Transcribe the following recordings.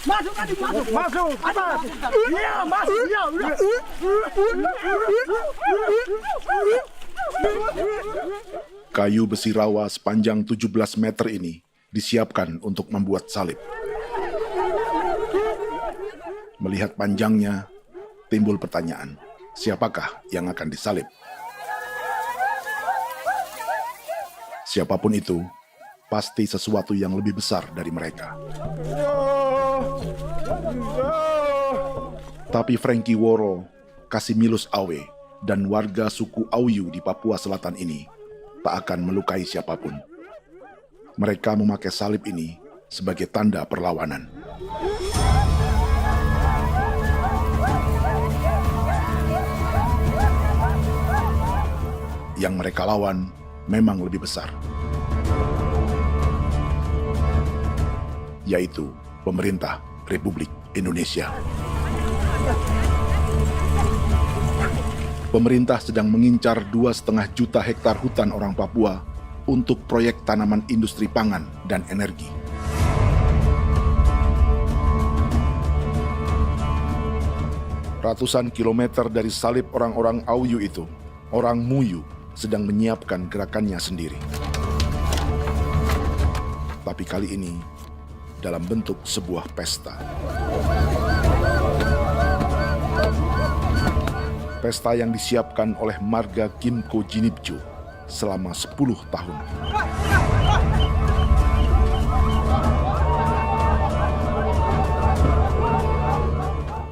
Masuk adik, masuk. Atas. Iya, masuk. Iya. Kayu besi rawa sepanjang 17 meter ini disiapkan untuk membuat salib. Melihat panjangnya, timbul pertanyaan, siapakah yang akan disalib? Siapapun itu, pasti sesuatu yang lebih besar dari mereka. Tapi Frankie Woro, Casimilus Awe, dan warga suku Auyu di Papua Selatan ini tak akan melukai siapapun. Mereka memakai salib ini sebagai tanda perlawanan. Yang mereka lawan memang lebih besar, yaitu pemerintah Republik Indonesia. Pemerintah sedang mengincar 2,5 juta hektar hutan orang Papua untuk proyek tanaman industri pangan dan energi. Ratusan kilometer dari salib orang-orang Auyu itu, orang Muyu sedang menyiapkan gerakannya sendiri. Tapi kali ini dalam bentuk sebuah pesta. Pesta yang disiapkan oleh marga Kimco Jinipju selama 10 tahun.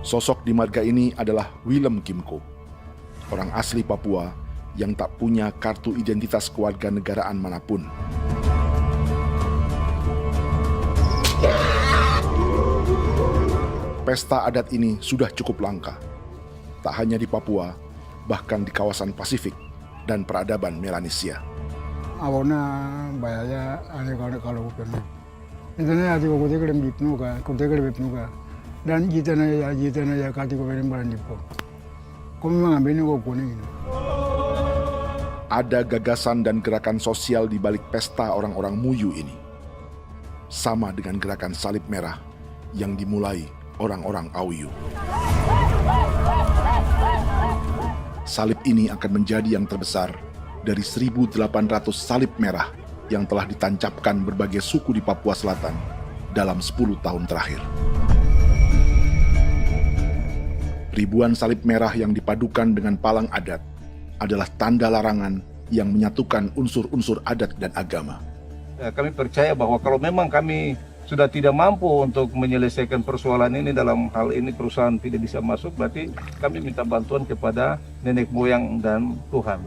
Sosok di marga ini adalah Willem Kimco, orang asli Papua yang tak punya kartu identitas kewarganegaraan manapun. Pesta adat ini sudah cukup langka, tak hanya di Papua, bahkan di kawasan Pasifik dan peradaban Melanesia. Awalnya bayarnya aneh kalau bukan. Intinya hati kau tidak bipnuka, kau tidak bipnuka, dan jitana ya kati kau beri barang dipo. Kau memang ambil kau kuning. Ada gagasan dan gerakan sosial di balik pesta orang-orang Muyu ini, sama dengan gerakan salib merah yang dimulai orang-orang Auyu. Salib ini akan menjadi yang terbesar dari 1.800 salib merah yang telah ditancapkan berbagai suku di Papua Selatan dalam 10 tahun terakhir. Ribuan salib merah yang dipadukan dengan palang adat adalah tanda larangan yang menyatukan unsur-unsur adat dan agama. Kami percaya bahwa kalau memang kami sudah tidak mampu untuk menyelesaikan persoalan ini, dalam hal ini perusahaan tidak bisa masuk, berarti kami minta bantuan kepada nenek moyang dan Tuhan.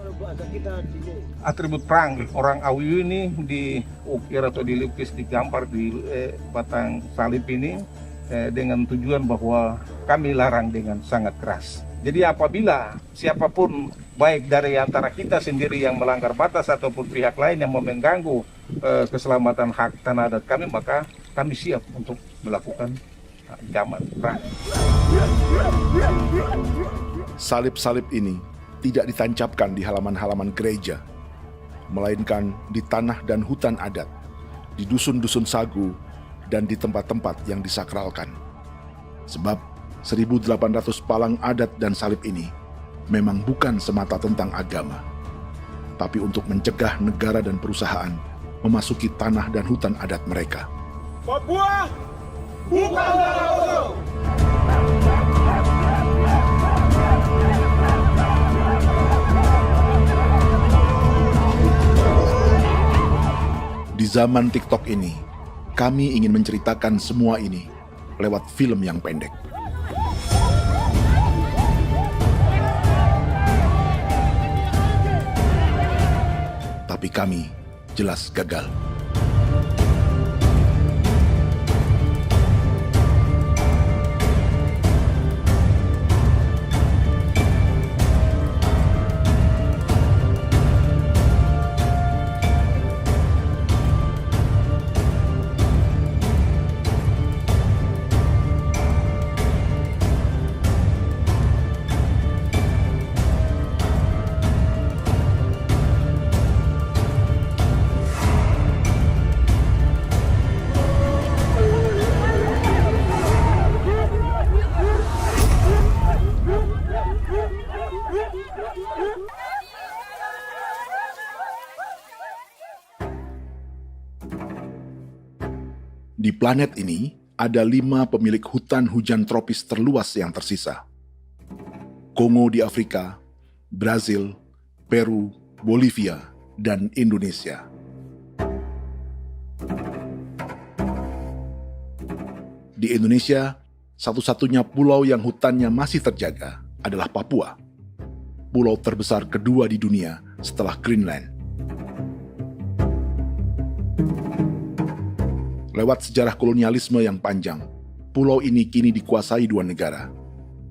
Atribut perang orang Auyu ini diukir atau dilukis, digambar di batang salib ini dengan tujuan bahwa kami larang dengan sangat keras. Jadi apabila siapapun, baik dari antara kita sendiri yang melanggar batas ataupun pihak lain yang mengganggu keselamatan hak tanah adat kami, maka kami siap untuk melakukan ancaman perang. Salib-salib ini tidak ditancapkan di halaman-halaman gereja, melainkan di tanah dan hutan adat, di dusun-dusun sagu, dan di tempat-tempat yang disakralkan. Sebab 1.800 palang adat dan salib ini memang bukan semata tentang agama, tapi untuk mencegah negara dan perusahaan memasuki tanah dan hutan adat mereka. Papua bukan tanah kosong. Di zaman TikTok ini, kami ingin menceritakan semua ini lewat film yang pendek. Tapi kami jelas gagal. Di planet ini, ada 5 pemilik hutan hujan tropis terluas yang tersisa. Kongo di Afrika, Brazil, Peru, Bolivia, dan Indonesia. Di Indonesia, satu-satunya pulau yang hutannya masih terjaga adalah Papua, pulau terbesar kedua di dunia setelah Greenland. Lewat sejarah kolonialisme yang panjang, pulau ini kini dikuasai 2 negara.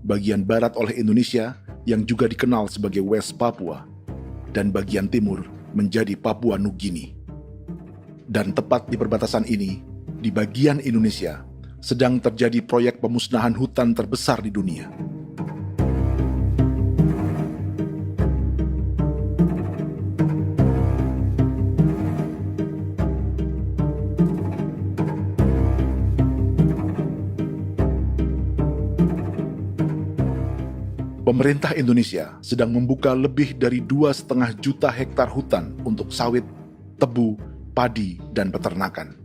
Bagian barat oleh Indonesia yang juga dikenal sebagai West Papua, dan bagian timur menjadi Papua Nugini. Dan tepat di perbatasan ini, di bagian Indonesia, sedang terjadi proyek pemusnahan hutan terbesar di dunia. Pemerintah Indonesia sedang membuka lebih dari 2,5 juta hektar hutan untuk sawit, tebu, padi, dan peternakan.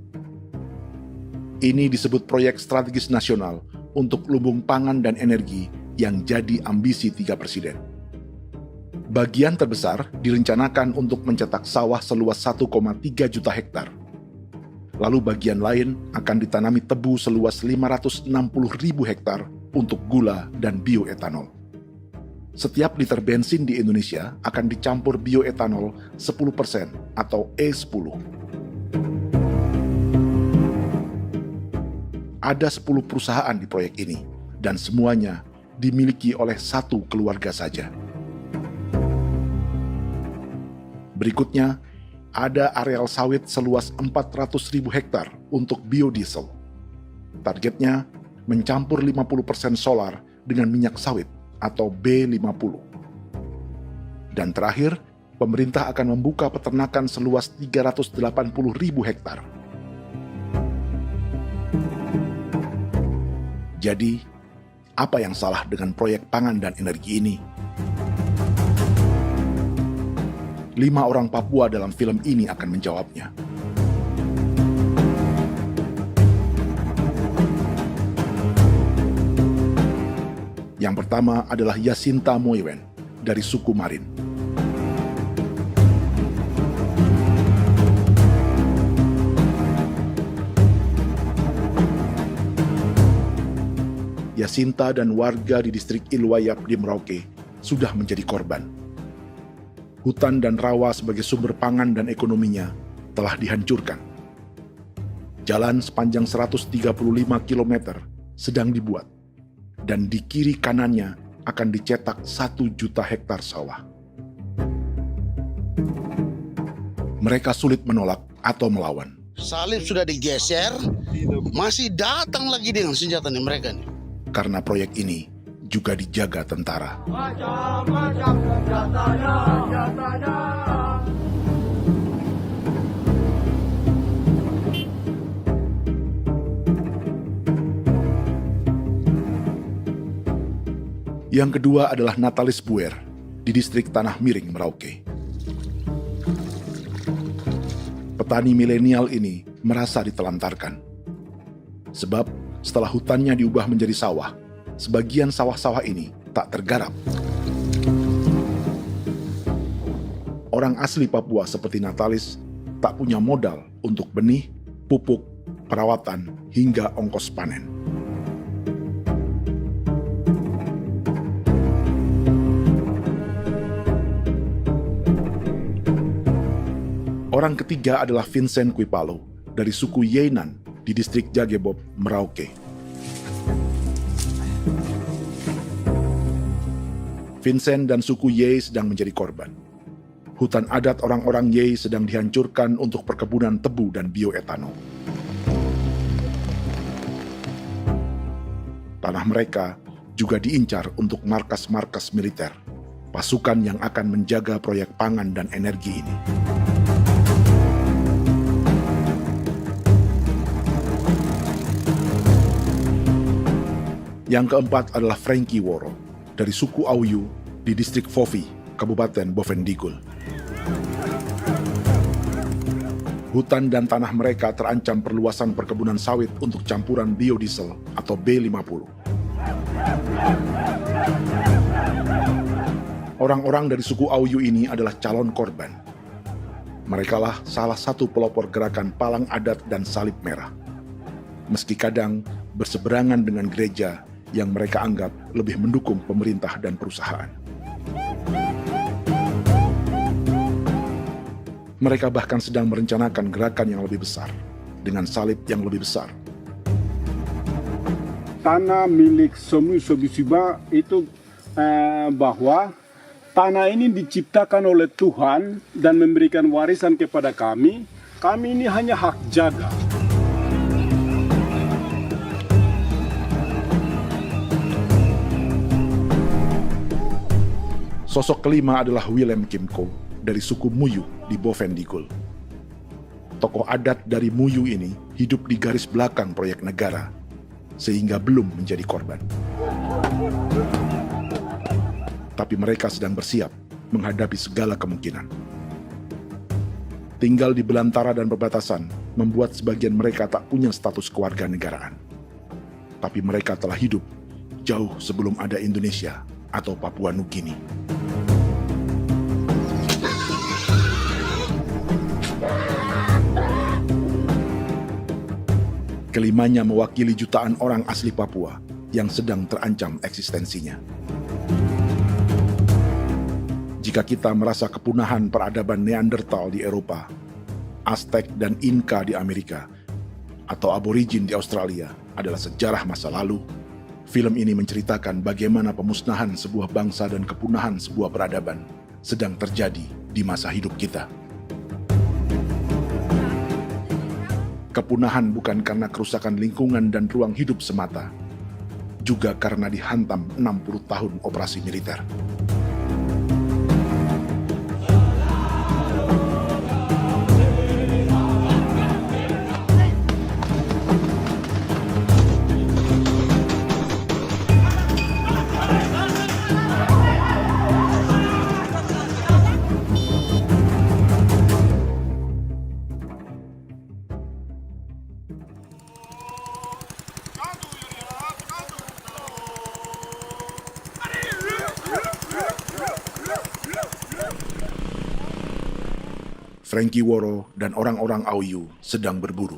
Ini disebut proyek strategis nasional untuk lumbung pangan dan energi yang jadi ambisi 3 presiden. Bagian terbesar direncanakan untuk mencetak sawah seluas 1,3 juta hektar. Lalu bagian lain akan ditanami tebu seluas 560.000 hektar untuk gula dan bioetanol. Setiap liter bensin di Indonesia akan dicampur bioetanol 10% atau E10. Ada 10 perusahaan di proyek ini, dan semuanya dimiliki oleh 1 keluarga saja. Berikutnya, ada areal sawit seluas 400.000 hektar untuk biodiesel. Targetnya mencampur 50% solar dengan minyak sawit atau B50. Dan terakhir, pemerintah akan membuka peternakan seluas 380.000 hektar. Jadi, apa yang salah dengan proyek pangan dan energi ini? 5 orang Papua dalam film ini akan menjawabnya. Yang pertama adalah Yasinta Moiwen dari suku Marin. Yasinta dan warga di distrik Ilwayap di Merauke sudah menjadi korban. Hutan dan rawa sebagai sumber pangan dan ekonominya telah dihancurkan. Jalan sepanjang 135 km sedang dibuat, dan di kiri kanannya akan dicetak 1 juta hektar sawah. Mereka sulit menolak atau melawan. Salib sudah digeser, masih datang lagi dengan senjata mereka nih. Karena proyek ini juga dijaga tentara. Macam-macam senjatanya. Yang kedua adalah Natalis Buer di distrik Tanah Miring, Merauke. Petani milenial ini merasa ditelantarkan. Sebab setelah hutannya diubah menjadi sawah, sebagian sawah-sawah ini tak tergarap. Orang asli Papua seperti Natalis tak punya modal untuk benih, pupuk, perawatan, hingga ongkos panen. Orang ketiga adalah Vincent Kuipalo dari suku Yenan di distrik Jagebob, Merauke. Vincent dan suku Ye sedang menjadi korban. Hutan adat orang-orang Ye sedang dihancurkan untuk perkebunan tebu dan bioetanol. Tanah mereka juga diincar untuk markas-markas militer, pasukan yang akan menjaga proyek pangan dan energi ini. Yang keempat adalah Frankie Woro dari suku Auyu di distrik Fofi, Kabupaten Bovendigul. Hutan dan tanah mereka terancam perluasan perkebunan sawit untuk campuran biodiesel atau B50. Orang-orang dari suku Auyu ini adalah calon korban. Merekalah salah satu pelopor gerakan Palang Adat dan Salib Merah. Meski kadang berseberangan dengan gereja yang mereka anggap lebih mendukung pemerintah dan perusahaan. Mereka bahkan sedang merencanakan gerakan yang lebih besar, dengan salib yang lebih besar. Tanah milik Somu Sobisiba itu bahwa tanah ini diciptakan oleh Tuhan dan memberikan warisan kepada kami. Kami ini hanya hak jaga. Sosok kelima adalah Willem Kimco dari suku Muyu di Bovendigul. Tokoh adat dari Muyu ini hidup di garis belakang proyek negara, sehingga belum menjadi korban. Tapi mereka sedang bersiap menghadapi segala kemungkinan. Tinggal di belantara dan perbatasan membuat sebagian mereka tak punya status kewarganegaraan. Tapi mereka telah hidup jauh sebelum ada Indonesia atau Papua Nugini. Kelimanya mewakili jutaan orang asli Papua yang sedang terancam eksistensinya. Jika kita merasa kepunahan peradaban Neanderthal di Eropa, Aztec dan Inca di Amerika, atau aborigin di Australia adalah sejarah masa lalu, film ini menceritakan bagaimana pemusnahan sebuah bangsa dan kepunahan sebuah peradaban sedang terjadi di masa hidup kita. Kepunahan bukan karena kerusakan lingkungan dan ruang hidup semata, juga karena dihantam 60 tahun operasi militer. Frankie Woro dan orang-orang Auyu sedang berburu.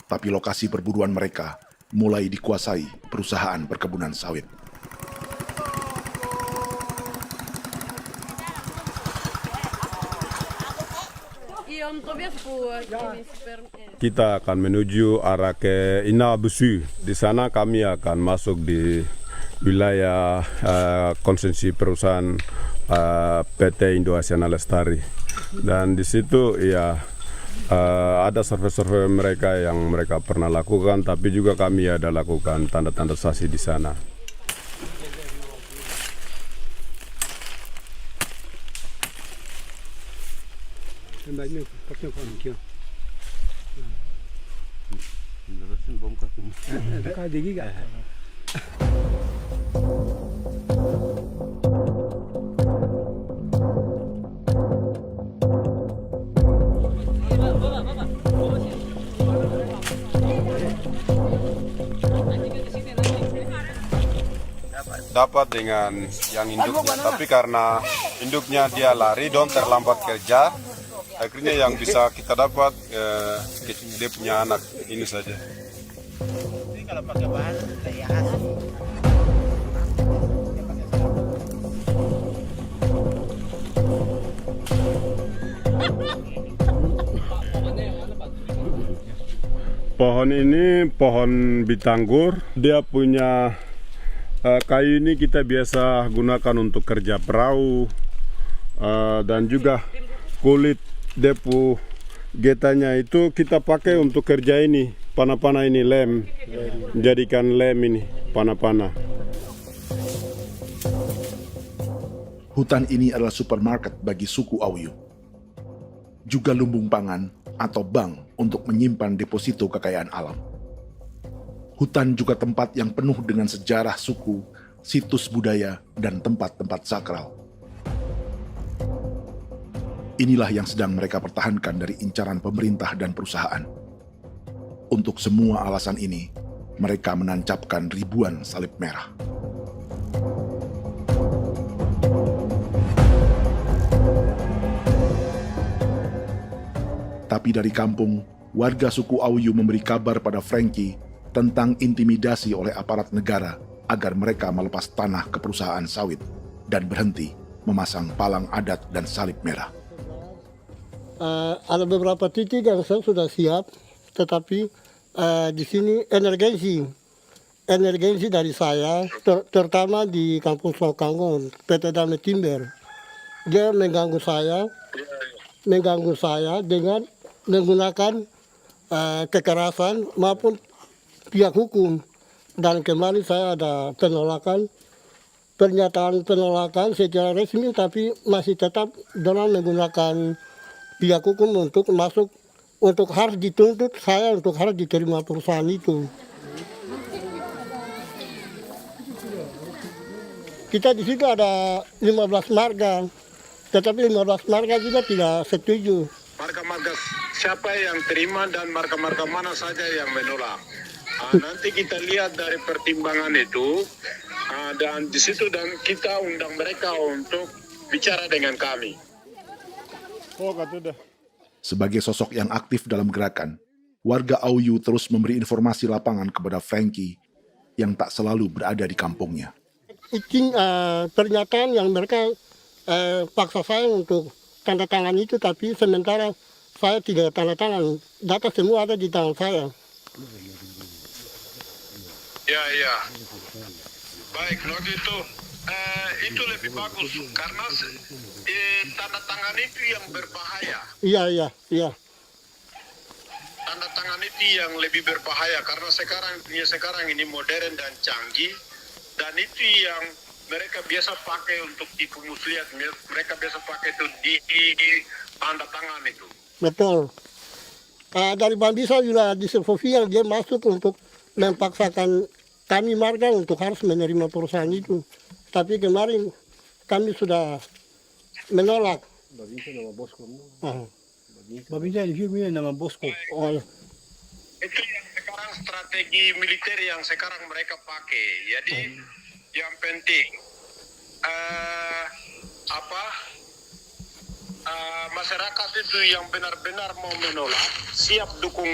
Tapi lokasi perburuan mereka mulai dikuasai perusahaan perkebunan sawit. Kita akan menuju arah ke Inabusu. Di sana kami akan masuk di wilayah konsesi perusahaan PT Indo Asiana Lestari, dan di situ ya ada survei-survei mereka yang mereka pernah lakukan, tapi juga kami ada lakukan tanda-tanda saksi di sana. Dapat dengan yang induknya, tapi karena induknya dia lari dan terlambat kerja, akhirnya yang bisa kita dapat dia punya anak ini saja. Ini kalau pakai bahan pohon ini pohon bitanggur, dia punya kayu ini kita biasa gunakan untuk kerja perahu, dan juga kulit depu getanya itu kita pakai untuk kerja ini, panah-panah ini lem, jadikan lem ini, panah-panah. Hutan ini adalah supermarket bagi suku Auyu. Juga lumbung pangan atau bank untuk menyimpan deposito kekayaan alam. Hutan juga tempat yang penuh dengan sejarah suku, situs budaya, dan tempat-tempat sakral. Inilah yang sedang mereka pertahankan dari incaran pemerintah dan perusahaan. Untuk semua alasan ini, mereka menancapkan ribuan salib merah. Tapi dari kampung, warga suku Auyu memberi kabar pada Frankie tentang intimidasi oleh aparat negara agar mereka melepas tanah ke perusahaan sawit dan berhenti memasang palang adat dan salib merah. Ada beberapa titik yang saya sudah siap, tetapi di sini emergensi dari saya, terutama di Kampung Sokanggon, PT Damai Timber. Dia mengganggu saya dengan menggunakan kekerasan maupun pihak hukum. Dan kemarin saya ada pernyataan penolakan secara resmi, tapi masih tetap dengan menggunakan pihak hukum untuk masuk, untuk harus dituntut saya untuk harus diterima perusahaan itu. Kita di situ ada 15 marga, tetapi 15 marga juga tidak setuju. Marga-marga siapa yang terima dan marga-marga mana saja yang menolak. Nanti kita lihat dari pertimbangan itu, dan di situ dan kita undang mereka untuk bicara dengan kami. Sebagai sosok yang aktif dalam gerakan, warga Auyu terus memberi informasi lapangan kepada Frankie yang tak selalu berada di kampungnya. Izin pernyataan yang mereka paksa saya untuk tanda tangan itu, tapi sementara saya tidak tanda tangan. Data semua ada di tangan saya. Ya. Baik, kalau gitu itu lebih bagus karena tanda tangan itu yang berbahaya. Iya. Tanda tangan itu yang lebih berbahaya karena sekarang ini modern dan canggih, dan itu yang mereka biasa pakai untuk tipu muslihat. Mereka biasa pakai itu di tanda tangan itu. Betul. Dari Bambisa juga di Sofia dia masuk untuk memaksakan kami marga untuk harus menerima perusahaan itu. Tapi kemarin kami sudah menolak. Babinsa di sini nama bosku. Itu yang sekarang strategi militer yang sekarang mereka pakai. Jadi yang penting masyarakat itu yang benar-benar mau menolak siap dukung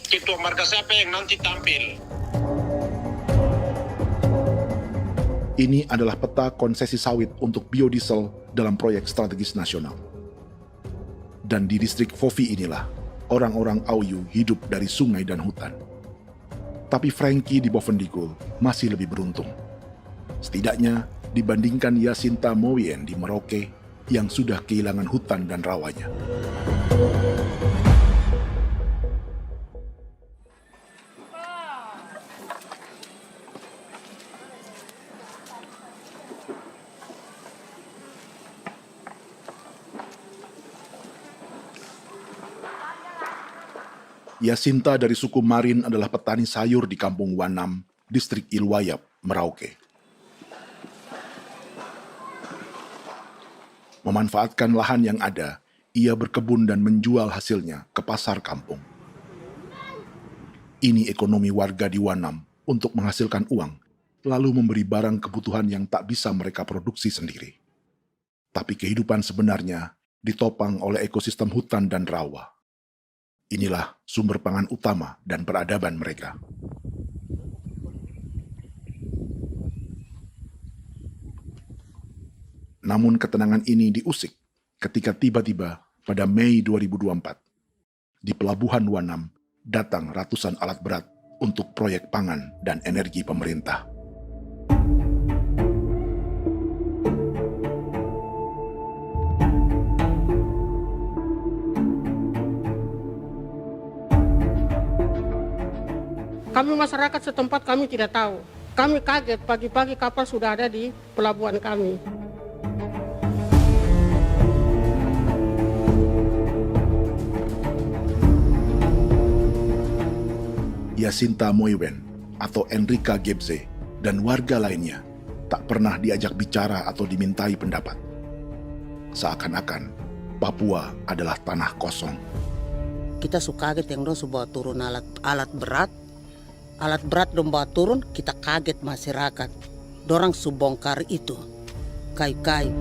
ketua marga siapa yang nanti tampil. Ini adalah peta konsesi sawit untuk biodiesel dalam proyek strategis nasional. Dan di distrik Fofi inilah, orang-orang Auyu hidup dari sungai dan hutan. Tapi Frankie di Bovendigul masih lebih beruntung. Setidaknya dibandingkan Yasinta Moyen di Merauke yang sudah kehilangan hutan dan rawanya. Yasinta dari suku Marin adalah petani sayur di Kampung Wanam, distrik Ilwayap, Merauke. Memanfaatkan lahan yang ada, ia berkebun dan menjual hasilnya ke pasar kampung. Ini ekonomi warga di Wanam untuk menghasilkan uang, lalu memberi barang kebutuhan yang tak bisa mereka produksi sendiri. Tapi kehidupan sebenarnya ditopang oleh ekosistem hutan dan rawa. Inilah sumber pangan utama dan peradaban mereka. Namun ketenangan ini diusik ketika tiba-tiba pada Mei 2024, di Pelabuhan Wanam datang ratusan alat berat untuk proyek pangan dan energi pemerintah. Kami masyarakat setempat kami tidak tahu. Kami kaget pagi-pagi kapal sudah ada di pelabuhan kami. Yasinta Moiwen atau Enrika Gebze dan warga lainnya tak pernah diajak bicara atau dimintai pendapat. Seakan-akan Papua adalah tanah kosong. Kita suka kaget yang dong bawa turun alat berat dong bawa turun, kita kaget masyarakat. Dorang subongkar itu kayu-kayu.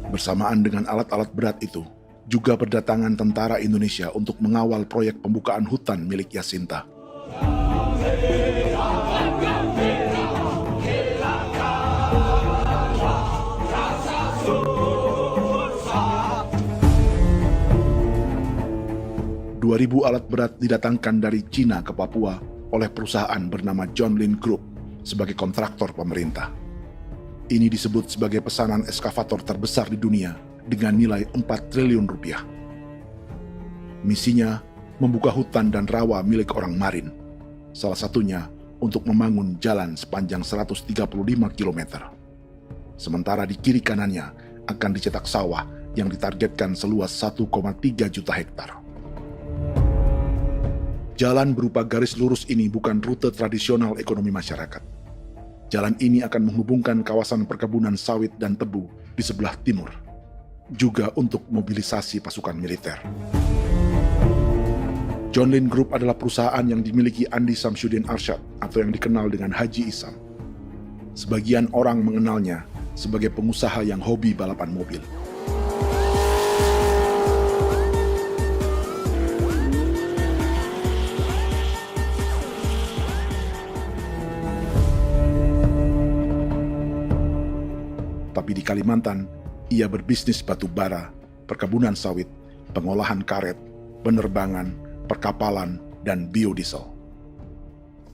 Bersamaan dengan alat-alat berat itu, juga berdatangan tentara Indonesia untuk mengawal proyek pembukaan hutan milik Jacinta. Ribu alat berat didatangkan dari Cina ke Papua oleh perusahaan bernama John Lin Group sebagai kontraktor pemerintah. Ini disebut sebagai pesanan eskavator terbesar di dunia dengan nilai 4 triliun rupiah. Misinya membuka hutan dan rawa milik orang Marin, salah satunya untuk membangun jalan sepanjang 135 km. Sementara di kiri kanannya akan dicetak sawah yang ditargetkan seluas 1,3 juta hektar. Jalan berupa garis lurus ini bukan rute tradisional ekonomi masyarakat. Jalan ini akan menghubungkan kawasan perkebunan sawit dan tebu di sebelah timur, juga untuk mobilisasi pasukan militer. John Lin Group adalah perusahaan yang dimiliki Andi Samsudin Arsyad atau yang dikenal dengan Haji Isam. Sebagian orang mengenalnya sebagai pengusaha yang hobi balapan mobil. Tapi di Kalimantan, ia berbisnis batu bara, perkebunan sawit, pengolahan karet, penerbangan, perkapalan, dan biodiesel.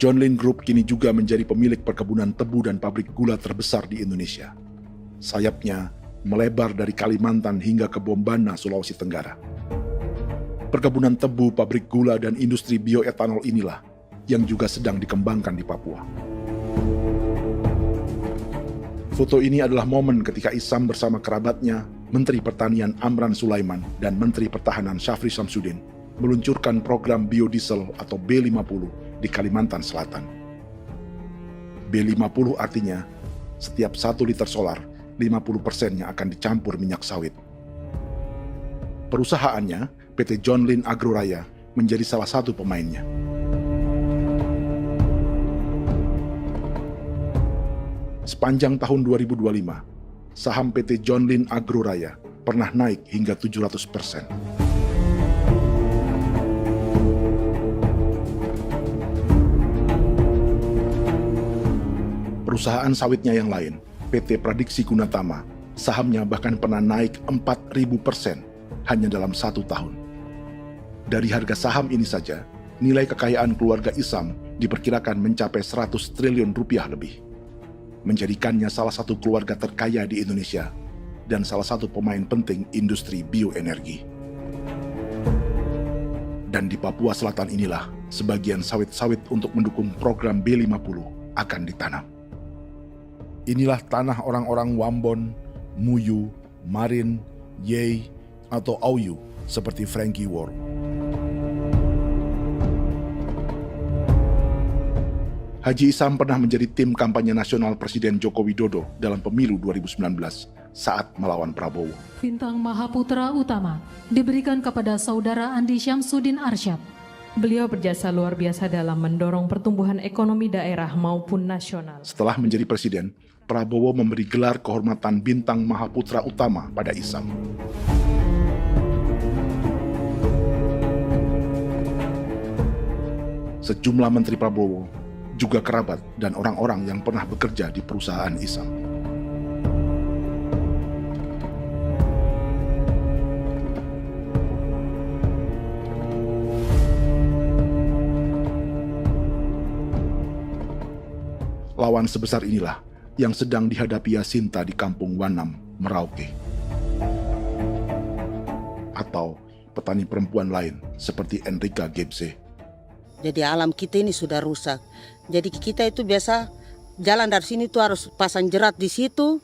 John Lin Group kini juga menjadi pemilik perkebunan tebu dan pabrik gula terbesar di Indonesia. Sayapnya melebar dari Kalimantan hingga ke Bombana, Sulawesi Tenggara. Perkebunan tebu, pabrik gula, dan industri bioetanol inilah yang juga sedang dikembangkan di Papua. Foto ini adalah momen ketika Isam bersama kerabatnya, Menteri Pertanian Amran Sulaiman dan Menteri Pertahanan Syafri Samsudin meluncurkan program biodiesel atau B50 di Kalimantan Selatan. B50 artinya setiap 1 liter solar, 50%-nya akan dicampur minyak sawit. Perusahaannya, PT John Lin Agroraya, menjadi salah satu pemainnya. Sepanjang tahun 2025, saham PT John Lin Agroraya pernah naik hingga 700%. Perusahaan sawitnya yang lain, PT Pradiksi Gunatama, sahamnya bahkan pernah naik 4.000% hanya dalam 1 tahun. Dari harga saham ini saja, nilai kekayaan keluarga Isam diperkirakan mencapai 100 triliun rupiah lebih, menjadikannya salah satu keluarga terkaya di Indonesia dan salah satu pemain penting industri bioenergi. Dan di Papua Selatan inilah sebagian sawit-sawit untuk mendukung program B50 akan ditanam. Inilah tanah orang-orang Wambon, Muyu, Marin, Yei, atau Auyu seperti Frankie Wor. Haji Isam pernah menjadi tim kampanye nasional Presiden Joko Widodo dalam pemilu 2019 saat melawan Prabowo. Bintang Mahaputra Utama diberikan kepada Saudara Andi Syamsuddin Arsyad. Beliau berjasa luar biasa dalam mendorong pertumbuhan ekonomi daerah maupun nasional. Setelah menjadi presiden, Prabowo memberi gelar kehormatan Bintang Mahaputra Utama pada Isam. Sejumlah menteri Prabowo, juga kerabat dan orang-orang yang pernah bekerja di perusahaan Isam. Lawan sebesar inilah yang sedang dihadapi Jacinta di kampung Wanam, Merauke. Atau petani perempuan lain seperti Enrika Gebse. Jadi alam kita ini sudah rusak. Jadi kita itu biasa jalan dari sini tuh harus pasang jerat di situ,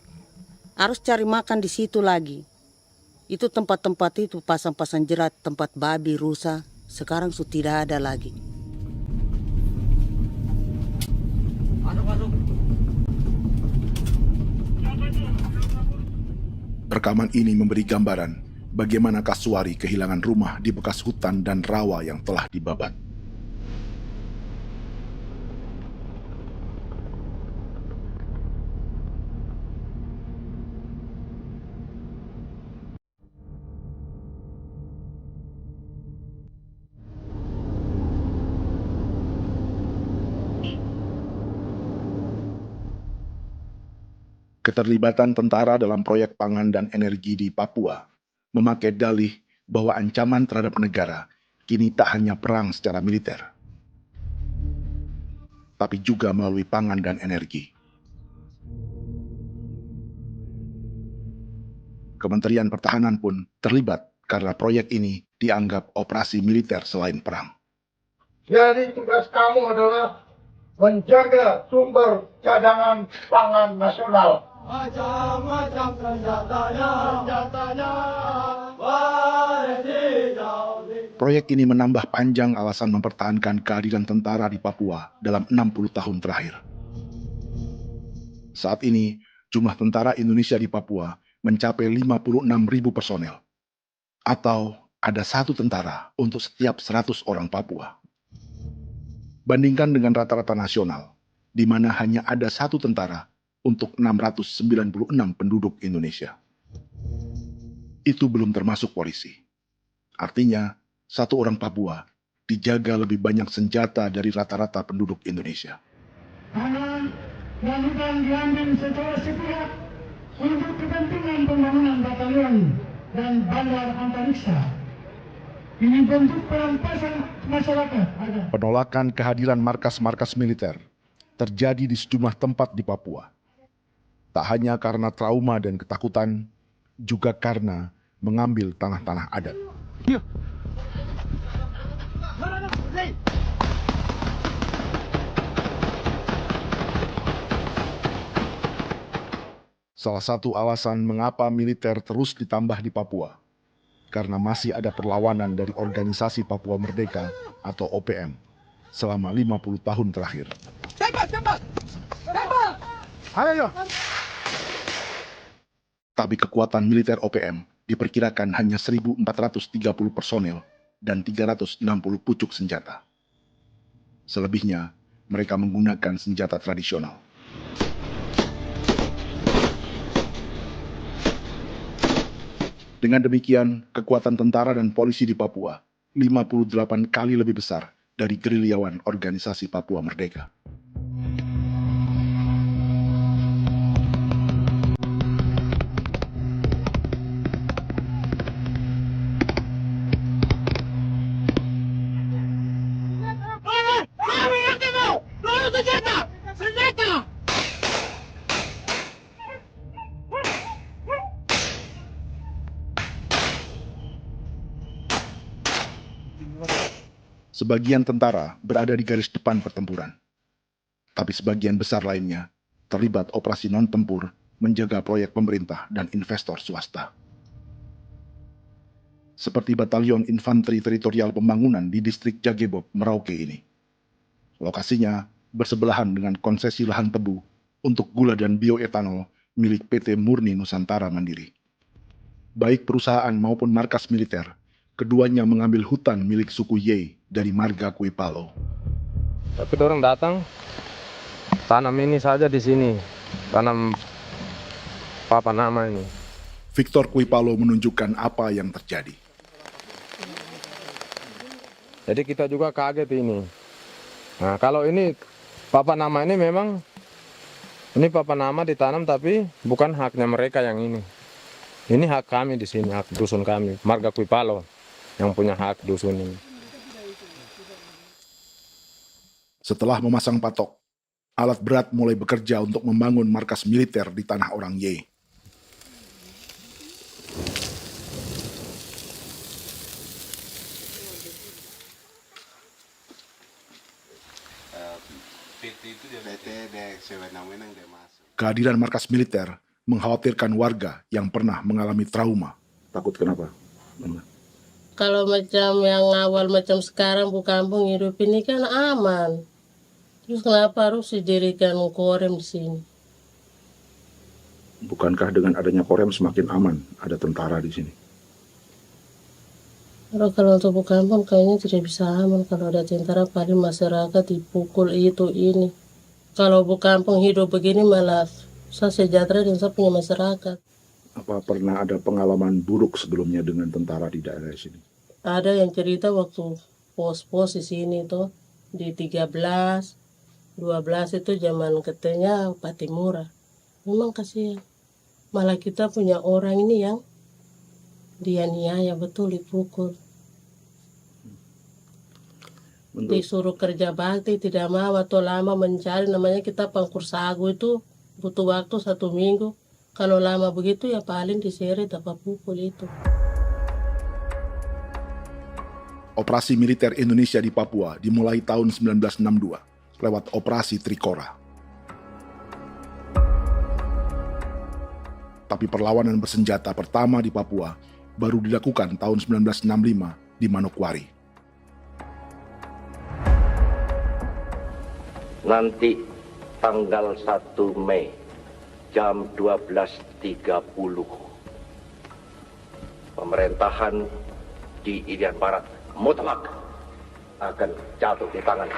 harus cari makan di situ lagi. Itu tempat-tempat itu pasang-pasang jerat, tempat babi, rusa, sekarang sudah tidak ada lagi. Rekaman ini memberi gambaran bagaimana Kasuari kehilangan rumah di bekas hutan dan rawa yang telah dibabat. Keterlibatan tentara dalam proyek pangan dan energi di Papua memakai dalih bahwa ancaman terhadap negara kini tak hanya perang secara militer, tapi juga melalui pangan dan energi. Kementerian Pertahanan pun terlibat karena proyek ini dianggap operasi militer selain perang. Jadi tugas kamu adalah menjaga sumber cadangan pangan nasional. Macam-macam senjatanya, Proyek ini menambah panjang alasan mempertahankan kehadiran tentara di Papua dalam 60 tahun terakhir. Saat ini, jumlah tentara Indonesia di Papua mencapai 56.000 personel, atau ada 1 tentara untuk setiap 100 orang Papua. Bandingkan dengan rata-rata nasional, di mana hanya ada 1 tentara untuk 696 penduduk Indonesia. Itu belum termasuk polisi. Artinya, 1 orang Papua dijaga lebih banyak senjata dari rata-rata penduduk Indonesia. Tanah dan hutan diambil secara sepihak untuk kepentingan pembangunan batalion dan bandar antariksa. Ini bentuk perampasan masyarakat. Penolakan kehadiran markas-markas militer terjadi di sejumlah tempat di Papua. Tak hanya karena trauma dan ketakutan, juga karena mengambil tanah-tanah adat. Salah satu alasan mengapa militer terus ditambah di Papua, karena masih ada perlawanan dari Organisasi Papua Merdeka atau OPM selama 50 tahun terakhir. Tapi kekuatan militer OPM diperkirakan hanya 1.430 personel dan 360 pucuk senjata. Selebihnya, mereka menggunakan senjata tradisional. Dengan demikian, kekuatan tentara dan polisi di Papua 58 kali lebih besar dari gerilyawan Organisasi Papua Merdeka. Sebagian tentara berada di garis depan pertempuran, tapi sebagian besar lainnya terlibat operasi non-tempur menjaga proyek pemerintah dan investor swasta. Seperti Batalion Infanteri Teritorial Pembangunan di distrik Jagebob, Merauke ini. Lokasinya bersebelahan dengan konsesi lahan tebu untuk gula dan bioetanol milik PT Murni Nusantara Mandiri. Baik perusahaan maupun markas militer, keduanya mengambil hutan milik suku Ye dari marga Kuipalo. Tapi orang datang tanam ini saja di sini, tanam papan nama ini. Victor Kuipalo menunjukkan apa yang terjadi. Jadi kita juga kaget ini. Nah, kalau ini papan nama ini memang ini papan nama ditanam tapi bukan haknya mereka yang ini. Ini hak kami di sini, hak dusun kami, marga Kuipalo yang punya hak dusun ini. Setelah memasang patok, alat berat mulai bekerja untuk membangun markas militer di tanah orang Ye. Kehadiran markas militer mengkhawatirkan warga yang pernah mengalami trauma. Takut kenapa? Kalau macam yang awal macam sekarang bu kampung hidup ini kan aman. Terus kenapa harus didirikan korem di sini? Bukankah dengan adanya Korem semakin aman ada tentara di sini? Kalau untuk kampung kayaknya tidak bisa aman kalau ada tentara, paling masyarakat dipukul itu ini. Kalau kampung hidup begini malah saya sejahtera dan saya punya masyarakat. Apa pernah ada pengalaman buruk sebelumnya dengan tentara di daerah sini? Ada yang cerita waktu pos-pos di sini tuh di 13, 12 itu zaman katanya Patimura. Memang kasihan. Malah kita punya orang ini yang dianiaya betul, dipukul. Disuruh kerja bakti tidak mau atau lama mencari, namanya kita pangkur sagu itu butuh waktu 1 minggu. Kalau lama begitu ya paling diseret apa pukul itu. Operasi militer Indonesia di Papua dimulai tahun 1962 lewat Operasi Trikora. Tapi perlawanan bersenjata pertama di Papua baru dilakukan tahun 1965 di Manokwari. Nanti tanggal 1 Mei jam 12.30 pemerintahan di Irian Barat mutlak akan jatuh di tangan.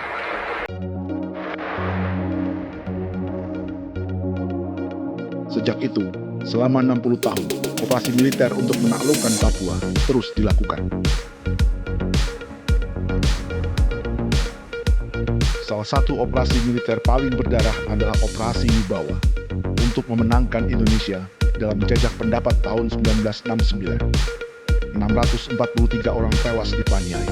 Sejak itu, selama 60 tahun, operasi militer untuk menaklukkan Papua terus dilakukan. Salah satu operasi militer paling berdarah adalah Operasi Wibawa untuk memenangkan Indonesia dalam jajak pendapat tahun 1969. 643 orang tewas di Paniai.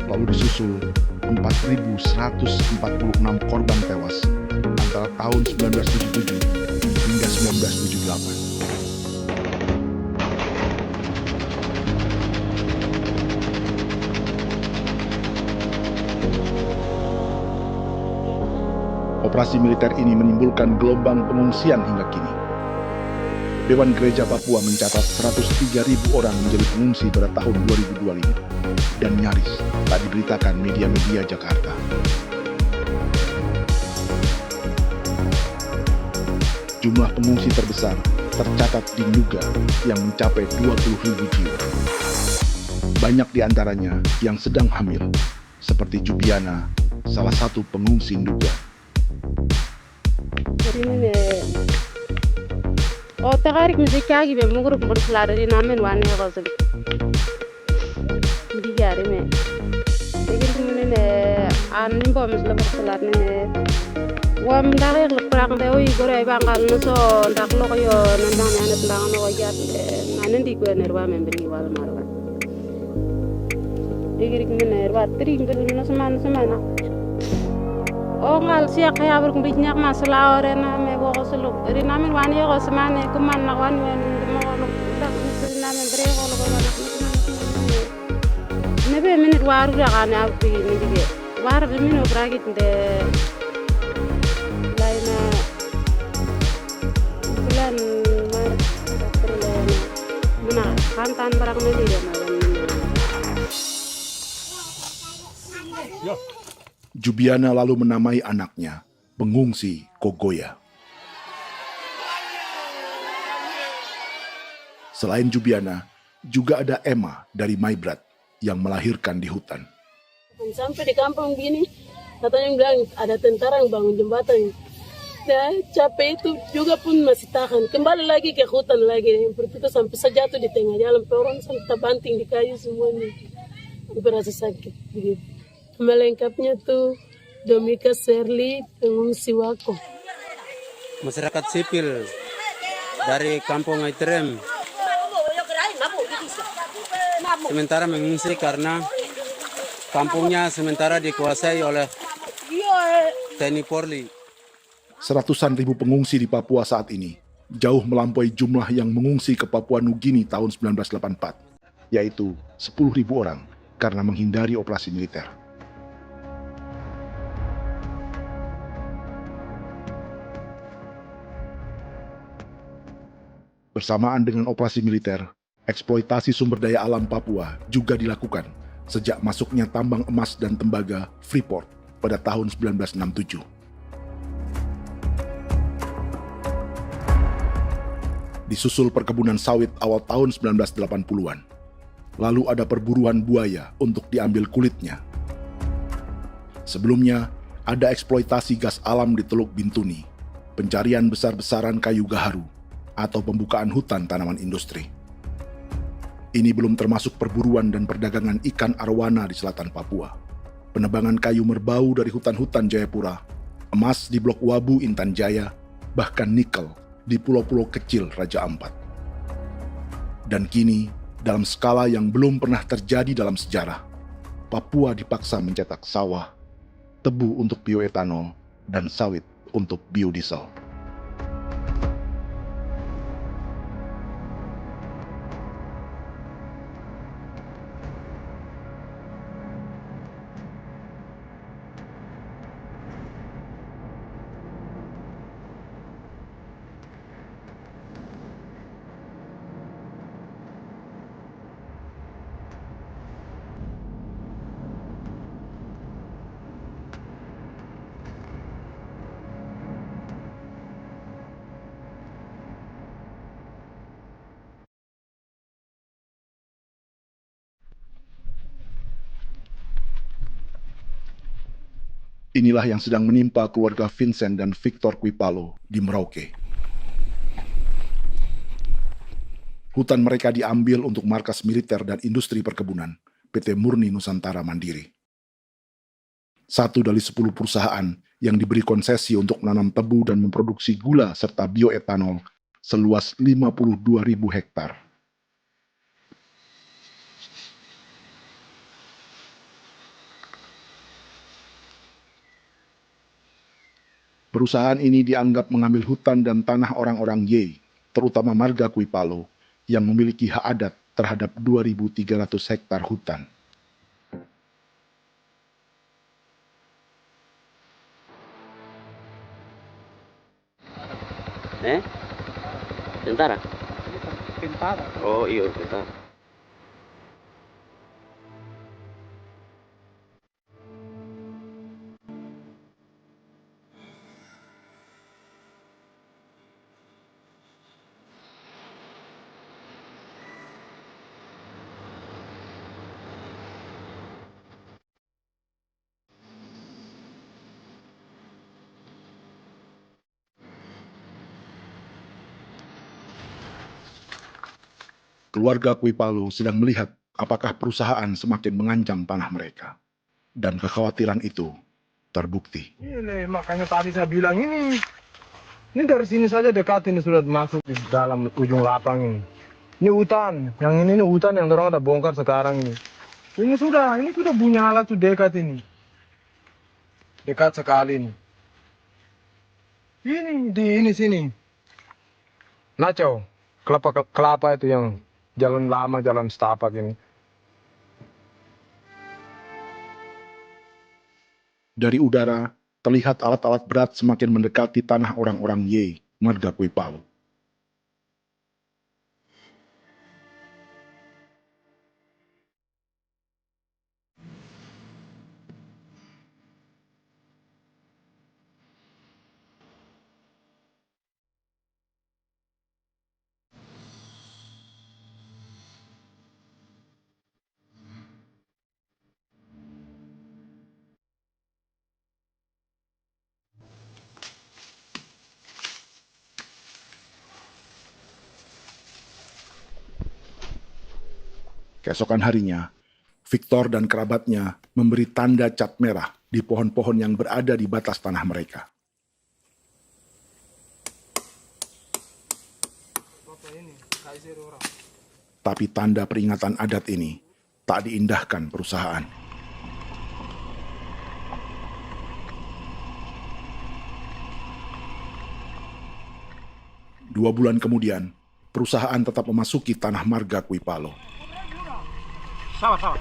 Lalu disusul 4.146 korban tewas antara tahun 1977 hingga 1978. Operasi militer ini menimbulkan gelombang pengungsian hingga kini. Dewan Gereja Papua mencatat 103.000 orang menjadi pengungsi pada tahun 2025 dan nyaris tak diberitakan media-media Jakarta. Jumlah pengungsi terbesar tercatat di Nuga yang mencapai 20.000 jiwa. Banyak di antaranya yang sedang hamil, seperti Jubiana, salah satu pengungsi Nuga. O tagarik muzikagi be muguru pun selada di namen wane gosel di jari me tegin tumene ne anin bo misla berselar ne wam dare leprak de oi gore ba ngal no so ndak lo ko yo nandang ne anet ndang no jat nanen di ko nerwa membri wal marwa digirik me nerwa tri ngel no semana o ngal siya kaya ber kumbit nyak masala ore na me bo goselo ri namen wani go semane kuman na wan wen mo lo dak ri namen bre go lo na ne be minute waru ga na api ni dige war be mino bragit de laina bulan mar mana kantan barang me dige na Jubiana lalu menamai anaknya Pengungsi Kogoya. Selain Jubiana, juga ada Emma dari Maibrat yang melahirkan di hutan. Sampai di kampung gini, katanya bilang ada tentara yang bangun jembatan. Nah, capek itu juga pun masih tahan. Kembali lagi ke hutan lagi. Seperti itu sampai saya jatuh di tengah jalan. Orang sampai terbanting di kayu semuanya. Berasa sakit begitu. Melengkapnya tuh Domika Serli, pengungsi Wako. Masyarakat sipil dari Kampung Aitrem sementara mengungsi karena kampungnya sementara dikuasai oleh TNI Polri. Seratusan ribu pengungsi di Papua saat ini jauh melampaui jumlah yang mengungsi ke Papua Nugini tahun 1984, yaitu 10.000 orang karena menghindari operasi militer. Bersamaan dengan operasi militer, eksploitasi sumber daya alam Papua juga dilakukan sejak masuknya tambang emas dan tembaga Freeport pada tahun 1967. Disusul perkebunan sawit awal tahun 1980-an. Lalu ada perburuan buaya untuk diambil kulitnya. Sebelumnya, ada eksploitasi gas alam di Teluk Bintuni, pencarian besar-besaran kayu gaharu, atau pembukaan hutan tanaman industri. Ini belum termasuk perburuan dan perdagangan ikan arwana di selatan Papua, penebangan kayu merbau dari hutan-hutan Jayapura, emas di Blok Wabu Intan Jaya, bahkan nikel di pulau-pulau kecil Raja Ampat. Dan kini, dalam skala yang belum pernah terjadi dalam sejarah, Papua dipaksa mencetak sawah, tebu untuk bioetanol, dan sawit untuk biodiesel. Inilah yang sedang menimpa keluarga Vincent dan Victor Kuipalo di Merauke. Hutan mereka diambil untuk markas militer dan industri perkebunan, PT Murni Nusantara Mandiri. 1 dari 10 perusahaan yang diberi konsesi untuk menanam tebu dan memproduksi gula serta bioetanol seluas 52.000 hektar. Perusahaan ini dianggap mengambil hutan dan tanah orang-orang Ye, terutama marga Kuipalo, yang memiliki hak adat terhadap 2.300 hektar hutan. Tentara? Tentara. Oh iya, tentara. Keluarga Kuipalo sedang melihat apakah perusahaan semakin mengancam tanah mereka. Dan kekhawatiran itu terbukti. Ini makanya tadi saya bilang ini dari sini saja dekat ini sudah masuk di dalam ujung lapang ini. Ini hutan, yang ini hutan yang orang ada bongkar sekarang ini. Ini sudah punya alat sudah dekat ini. Dekat sekali ini. Ini sini. Nacau, kelapa itu yang jalan lama, jalan setapak ini. Dari udara, terlihat alat-alat berat semakin mendekati tanah orang-orang Ye, marga Kuipalo. Keesokan harinya, Victor dan kerabatnya memberi tanda cat merah di pohon-pohon yang berada di batas tanah mereka. Tapi tanda peringatan adat ini tak diindahkan perusahaan. Dua bulan kemudian, perusahaan tetap memasuki tanah marga Kuipalo. Sama-sama.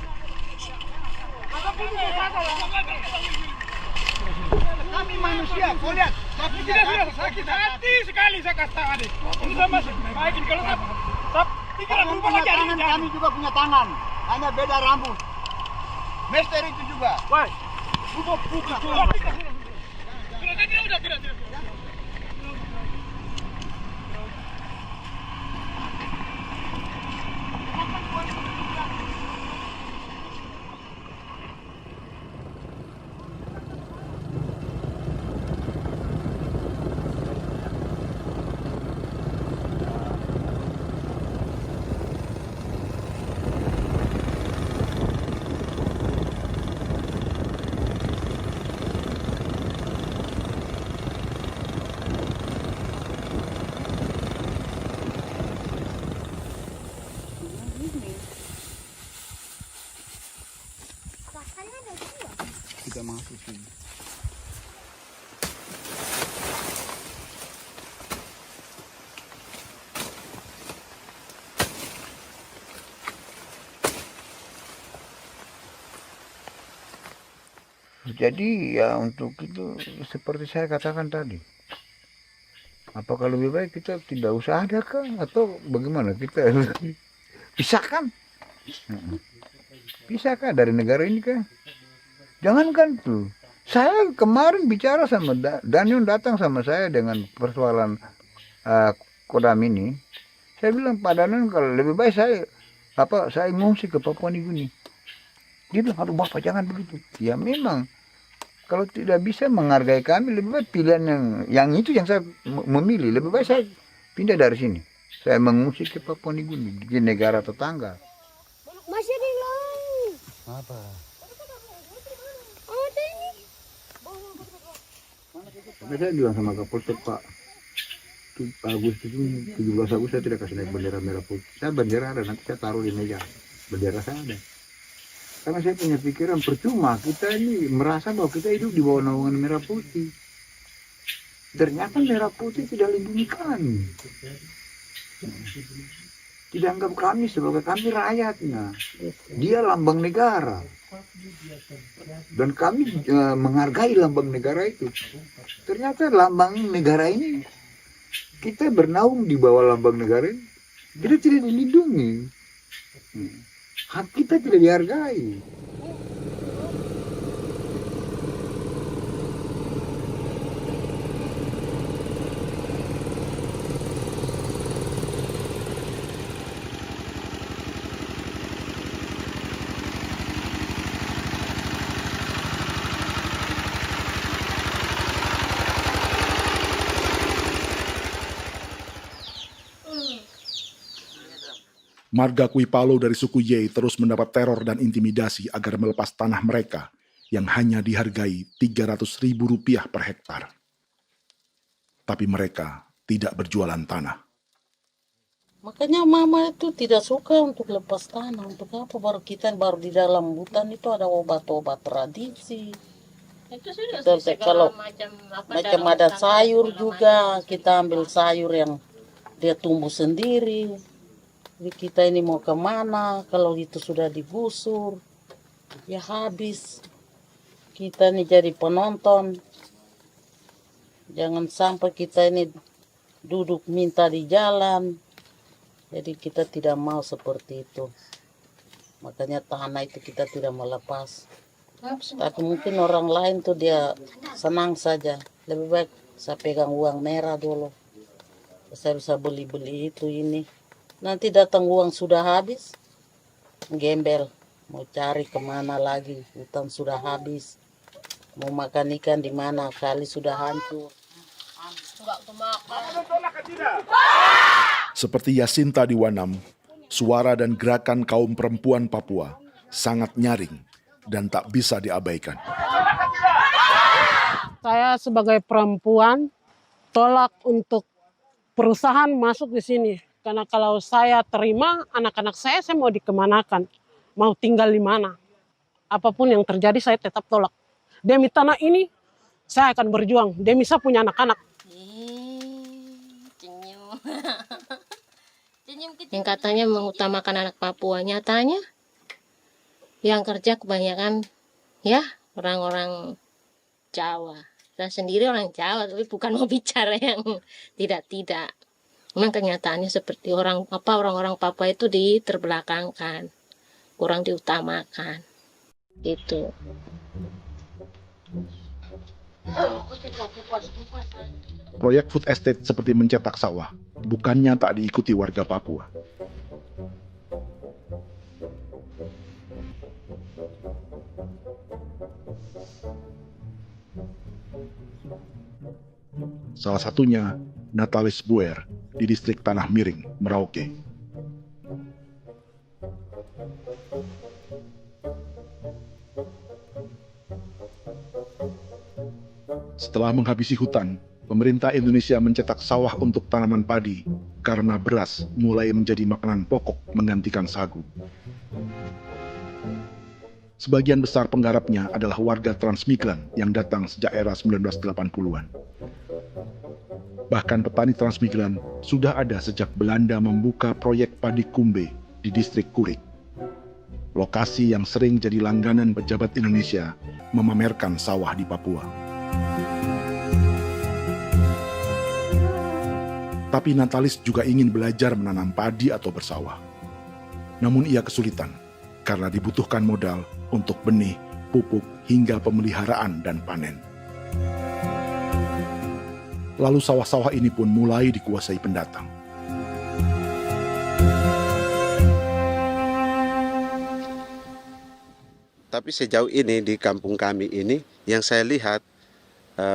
Kami manusia, kau lihat. Tapi tidak sakit hati sekali saya kasih tahu adik. Ini sama baik kalau pikiran berubah lagi tangan, kami juga punya tangan. Hanya beda rambut. Mister itu juga. Woi. Buka. Tidak. masuk sih. Jadi ya untuk itu seperti saya katakan tadi, apakah lebih baik kita tidak usah ada kah atau bagaimana, kita pisahkan, pisahkah dari negara ini kah? Jangankan tuh, saya kemarin bicara sama Daniel, datang sama saya dengan persoalan Kodam ini, saya bilang Pak Daniel kalau lebih baik saya ngungsi ke Papua Nugini. Dia bilang, aduh Bapak jangan begitu. Ya memang, kalau tidak bisa menghargai kami, lebih baik pilihan yang itu yang saya memilih. Lebih baik saya pindah dari sini. Saya mengungsi ke Papua Nugini, di negara tetangga. Masih di laut. Apa? Ada ini. Tapi saya bilang sama Kapolsek Pak, Agustus itu 17 Agustus saya tidak kasih naik bendera merah putih. Saya bendera ada, nanti saya taruh di meja. Bendera saya ada. Karena saya punya pikiran percuma kita ini merasa bahwa kita hidup di bawah naungan merah putih. Ternyata merah putih tidak lindungi kami. Tidak anggap kami sebagai kami rakyatnya. Dia lambang negara. Dan kami menghargai lambang negara itu. Ternyata lambang negara ini, kita bernaung di bawah lambang negara ini, kita tidak dilindungi. Hak kita tidak dihargai. Marga Kuipalo dari suku Ye terus mendapat teror dan intimidasi agar melepas tanah mereka yang hanya dihargai Rp300.000 per hektar. Tapi mereka tidak berjualan tanah. Makanya mama itu tidak suka untuk lepas tanah. Untuk apa? Baru di dalam hutan itu ada obat-obat tradisi. Itu sudah Kalau macam ada sayur juga, kita ambil sayur yang dia tumbuh sendiri. Jadi kita ini mau kemana, kalau itu sudah digusur, ya habis. Kita ini jadi penonton. Jangan sampai kita ini duduk minta di jalan. Jadi kita tidak mau seperti itu. Makanya tanah itu kita tidak melepas. Tapi mungkin orang lain tuh dia senang saja. Lebih baik saya pegang uang merah dulu. Saya bisa beli-beli itu ini. Nanti datang uang sudah habis, gembel, mau cari kemana lagi, hutan sudah habis, mau makan ikan di mana, kali sudah hancur. Seperti Yasinta di Wanam, suara dan gerakan kaum perempuan Papua sangat nyaring dan tak bisa diabaikan. Saya sebagai perempuan tolak untuk perusahaan masuk di sini. Karena kalau saya terima anak-anak saya mau dikemanakan, mau tinggal di mana. Apapun yang terjadi saya tetap tolak. Demi tanah ini saya akan berjuang, demi saya punya anak-anak. Yang katanya mengutamakan anak Papua, nyatanya yang kerja kebanyakan ya orang-orang Jawa. Saya sendiri orang Jawa, tapi bukan mau bicara yang tidak-tidak. Memang kenyataannya seperti orang-orang Papua itu diterbelakangkan, kurang diutamakan, gitu. Proyek food estate seperti mencetak sawah, bukannya tak diikuti warga Papua. Salah satunya Natalis Buer di distrik Tanah Miring, Merauke. Setelah menghabisi hutan, pemerintah Indonesia mencetak sawah untuk tanaman padi karena beras mulai menjadi makanan pokok menggantikan sagu. Sebagian besar penggarapnya adalah warga transmigran yang datang sejak era 1980-an. Bahkan petani transmigran sudah ada sejak Belanda membuka proyek padi kumbe di distrik Kurik. Lokasi yang sering jadi langganan pejabat Indonesia memamerkan sawah di Papua. Tapi Natalis juga ingin belajar menanam padi atau bersawah. Namun ia kesulitan karena dibutuhkan modal untuk benih, pupuk, hingga pemeliharaan dan panen. Lalu sawah-sawah ini pun mulai dikuasai pendatang. Tapi sejauh ini di kampung kami ini yang saya lihat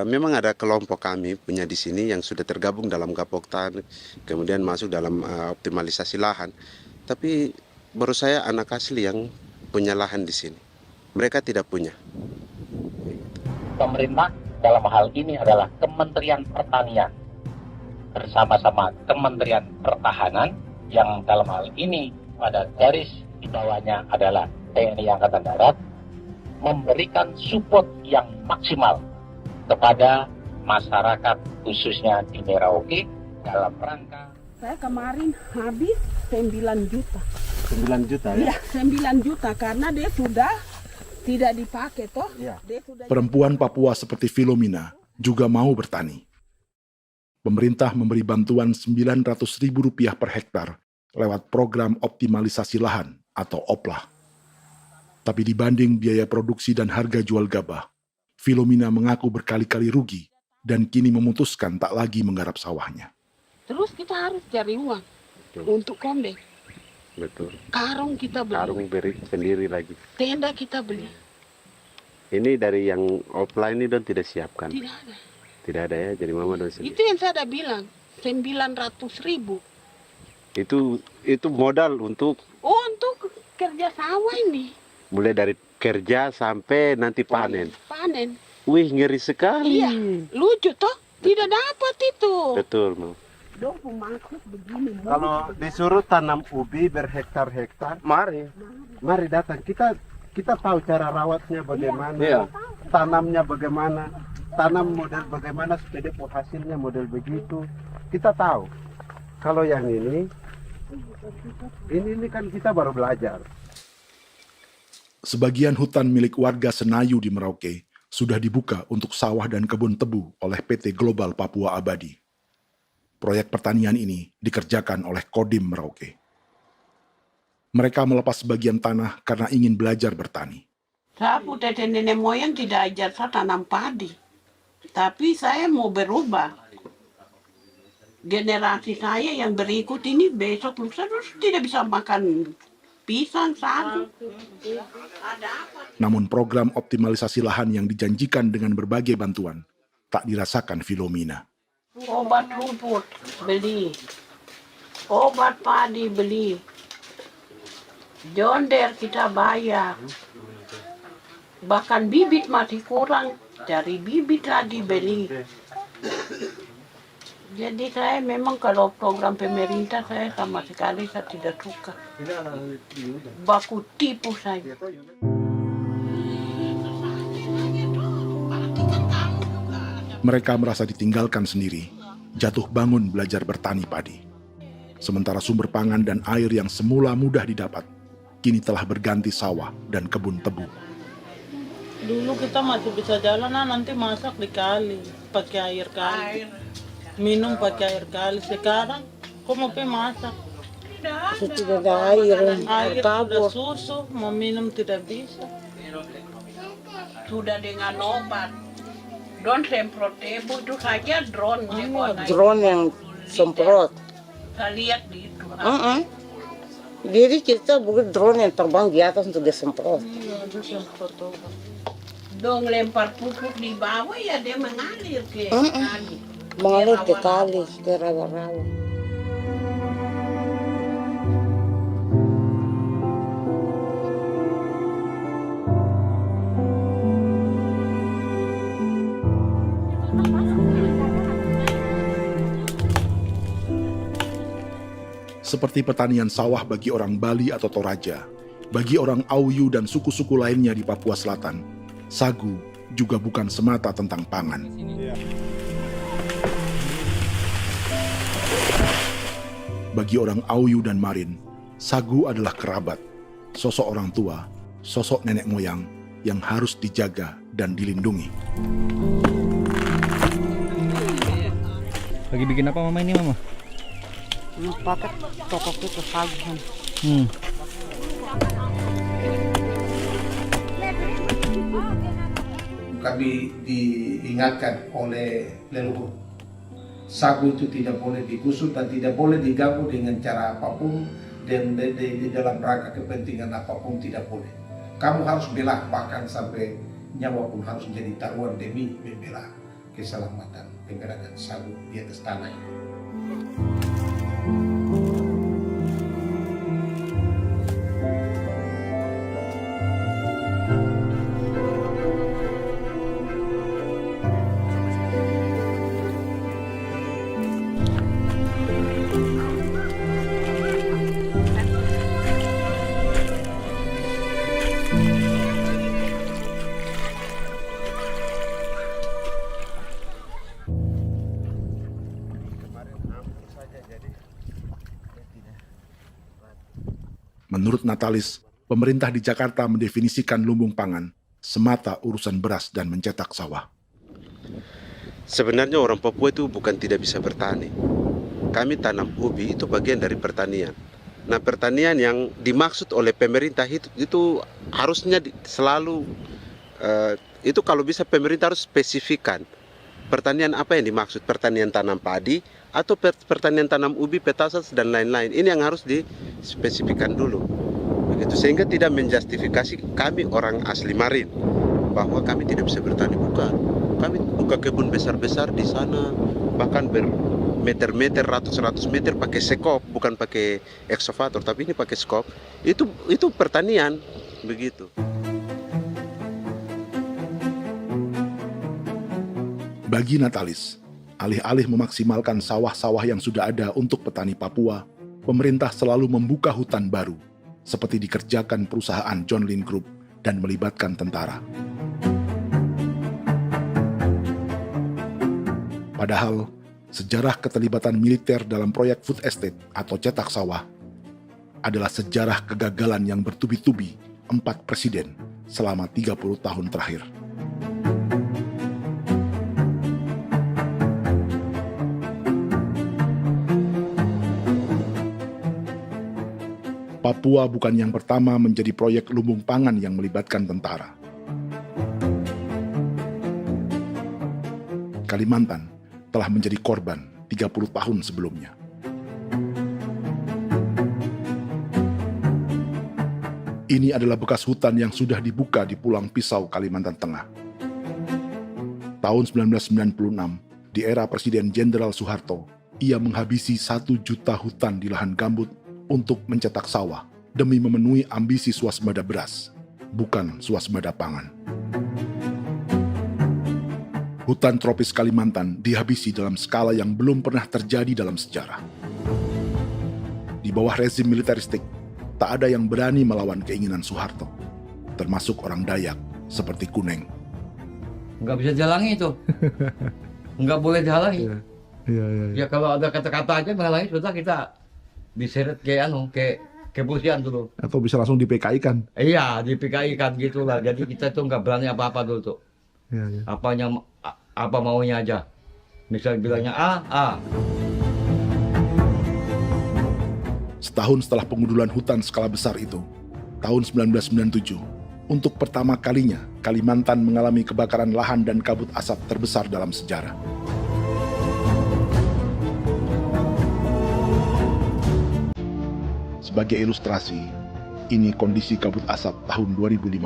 memang ada kelompok kami punya di sini yang sudah tergabung dalam Gapoktan, kemudian masuk dalam optimalisasi lahan. Tapi baru saya anak asli yang punya lahan di sini. Mereka tidak punya. Pemerintah dalam hal ini adalah Kementerian Pertanian bersama-sama Kementerian Pertahanan yang dalam hal ini pada garis di bawahnya adalah TNI Angkatan Darat memberikan support yang maksimal kepada masyarakat khususnya di Merauke dalam rangka. Saya kemarin habis 9 juta. 9 juta ya? Iya, 9 juta karena dia sudah tidak dipakai toh. Ya. Perempuan Papua seperti Filomena juga mau bertani. Pemerintah memberi bantuan Rp900.000 per hektar lewat program optimalisasi lahan atau OPLAH. Tapi dibanding biaya produksi dan harga jual gabah, Filomena mengaku berkali-kali rugi dan kini memutuskan tak lagi menggarap sawahnya. Terus kita harus cari uang untuk kondek. Betul. Karung kita beli. Karung beri sendiri lagi. Tenda kita beli. Ini dari yang offline ini don tidak siapkan. Tidak ada. Tidak ada ya, jadi mama don sendiri. Itu yang saya ada bilang, 900.000. Itu modal untuk kerja sawah ini. Mulai dari kerja sampai nanti panen. Panen. Wih, ngeri sekali. Iya, lucu toh? Tidak dapat itu. Betul, Mam. Dong maksud begini. Kalau disuruh tanam ubi berhektar-hektar, mari datang. Kita tahu cara rawatnya bagaimana, Iya. tanamnya bagaimana, tanam model bagaimana supaya hasilnya model begitu. Kita tahu. Kalau yang ini kan kita baru belajar. Sebagian hutan milik warga Senayu di Merauke sudah dibuka untuk sawah dan kebun tebu oleh PT Global Papua Abadi. Proyek pertanian ini dikerjakan oleh Kodim Merauke. Mereka melepas sebagian tanah karena ingin belajar bertani. Saya tete nenek moyang tidak ajar saya tanam padi. Tapi saya mau berubah. Generasi saya yang berikut ini besok lusa tidak bisa makan pisang, sagu. Namun program optimalisasi lahan yang dijanjikan dengan berbagai bantuan tak dirasakan Filomena. Obat rumput beli, obat padi beli, jonder kita bayar, bahkan bibit masih kurang, cari bibit lagi beli. Jadi saya memang kalau program pemerintah saya sama sekali saya tidak suka. Baku tipu saya. Mereka merasa ditinggalkan sendiri, jatuh bangun belajar bertani padi. Sementara sumber pangan dan air yang semula mudah didapat, kini telah berganti sawah dan kebun tebu. Dulu kita masih bisa jalan, nanti masak di kali, pakai air kali. Minum pakai air kali. Sekarang, kok mau masak? Tidak ada air, Air kabur. sudah susu, mau minum tidak bisa. Sudah dengan obat. Don semprot tebu itu saja drone. Drone yang semprot. Saya lihat di itu. Jadi kita bukan drone yang terbang di atas untuk disemprot. Dong lempar pupuk di bawah ya dia mengalir ke kali. Mengalir ke kali, ke rawa-rawa. Seperti pertanian sawah bagi orang Bali atau Toraja, Bagi orang Auyu dan suku-suku lainnya di Papua Selatan, sagu juga bukan semata tentang pangan. Bagi orang Auyu dan Marin, sagu adalah kerabat, sosok orang tua, sosok nenek moyang yang harus dijaga dan dilindungi. Lagi bikin apa mama ini mama? Pakai toko itu sagu. Kami diingatkan oleh leluhur, sagu itu tidak boleh digusur dan tidak boleh diganggu dengan cara apapun, dan di dalam rangka kepentingan apapun tidak boleh. Kamu harus bela, bahkan sampai nyawa pun harus menjadi taruhan demi membela keselamatan penggerakkan sagu di atas tanah ini. Menurut Natalis, pemerintah di Jakarta mendefinisikan lumbung pangan semata urusan beras dan mencetak sawah. Sebenarnya orang Papua itu bukan tidak bisa bertani. Kami tanam ubi itu bagian dari pertanian. Nah, pertanian yang dimaksud oleh pemerintah itu harusnya selalu, itu kalau bisa pemerintah harus spesifikkan. Pertanian apa yang dimaksud? Pertanian tanam padi atau pertanian tanam ubi, petasan dan lain-lain. Ini yang harus dispesifikkan dulu. Begitu, sehingga tidak menjustifikasi kami orang asli Marin bahwa kami tidak bisa bertani. Bukan. Kami buka kebun besar-besar di sana, bahkan bermeter-meter, ratus-ratus meter pakai sekop, bukan pakai ekskavator, tapi ini pakai skop. Itu pertanian, begitu. Bagi Natalis, alih-alih memaksimalkan sawah-sawah yang sudah ada untuk petani Papua, pemerintah selalu membuka hutan baru, seperti dikerjakan perusahaan John Lynn Group dan melibatkan tentara. Padahal, sejarah keterlibatan militer dalam proyek food estate atau cetak sawah adalah sejarah kegagalan yang bertubi-tubi 4 presiden selama 30 tahun terakhir. Papua bukan yang pertama menjadi proyek lumbung pangan yang melibatkan tentara. Kalimantan telah menjadi korban 30 tahun sebelumnya. Ini adalah bekas hutan yang sudah dibuka di Pulang Pisau, Kalimantan Tengah. Tahun 1996, di era Presiden Jenderal Soeharto, ia menghabisi 1 juta hutan di lahan gambut untuk mencetak sawah demi memenuhi ambisi swasembada beras, bukan swasembada pangan. Hutan tropis Kalimantan dihabisi dalam skala yang belum pernah terjadi dalam sejarah. Di bawah rezim militeristik, tak ada yang berani melawan keinginan Soeharto, termasuk orang Dayak seperti Kuneng. Nggak bisa dihalangi itu. Nggak boleh dihalangi. Ya kalau ada kata-kata aja menghalangi, sudah kita diseret ke kepolisian dulu. Atau bisa langsung di PKI-kan. Iya, di PKI-kan gitulah. Jadi kita tuh nggak berani apa-apa dulu tuh. Ya. Apa maunya aja. Misal bilangnya A. Setahun setelah pengundulan hutan skala besar itu, tahun 1997, untuk pertama kalinya Kalimantan mengalami kebakaran lahan dan kabut asap terbesar dalam sejarah. Sebagai ilustrasi, ini kondisi kabut asap tahun 2015.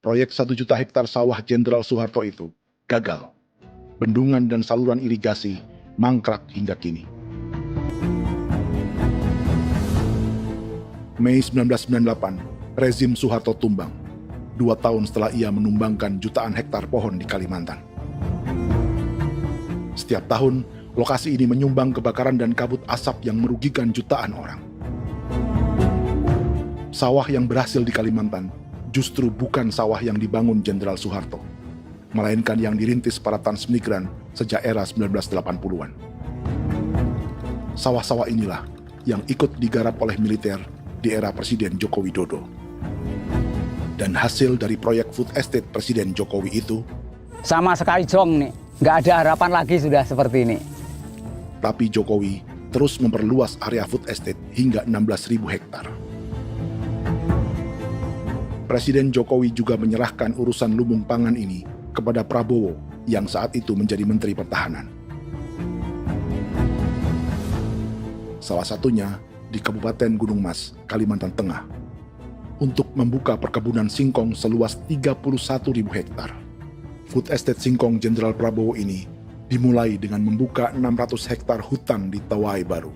Proyek 1 juta hektar sawah Jenderal Soeharto itu gagal. Bendungan dan saluran irigasi mangkrak hingga kini. Mei 1998, rezim Soeharto tumbang. 2 tahun setelah ia menumbangkan jutaan hektar pohon di Kalimantan. Setiap tahun, lokasi ini menyumbang kebakaran dan kabut asap yang merugikan jutaan orang. Sawah yang berhasil di Kalimantan justru bukan sawah yang dibangun Jenderal Soeharto, melainkan yang dirintis para transmigran sejak era 1980-an. Sawah-sawah inilah yang ikut digarap oleh militer di era Presiden Joko Widodo. Dan hasil dari proyek food estate Presiden Jokowi itu sama sekali jong nih, nggak ada harapan lagi sudah seperti ini. Tapi Jokowi terus memperluas area food estate hingga 16.000 hektar. Presiden Jokowi juga menyerahkan urusan lumbung pangan ini kepada Prabowo yang saat itu menjadi Menteri Pertahanan. Salah satunya di Kabupaten Gunung Mas, Kalimantan Tengah, untuk membuka perkebunan singkong seluas 31.000 hektar. Food Estate Singkong Jenderal Prabowo ini dimulai dengan membuka 600 hektar hutan di Tawai Baru.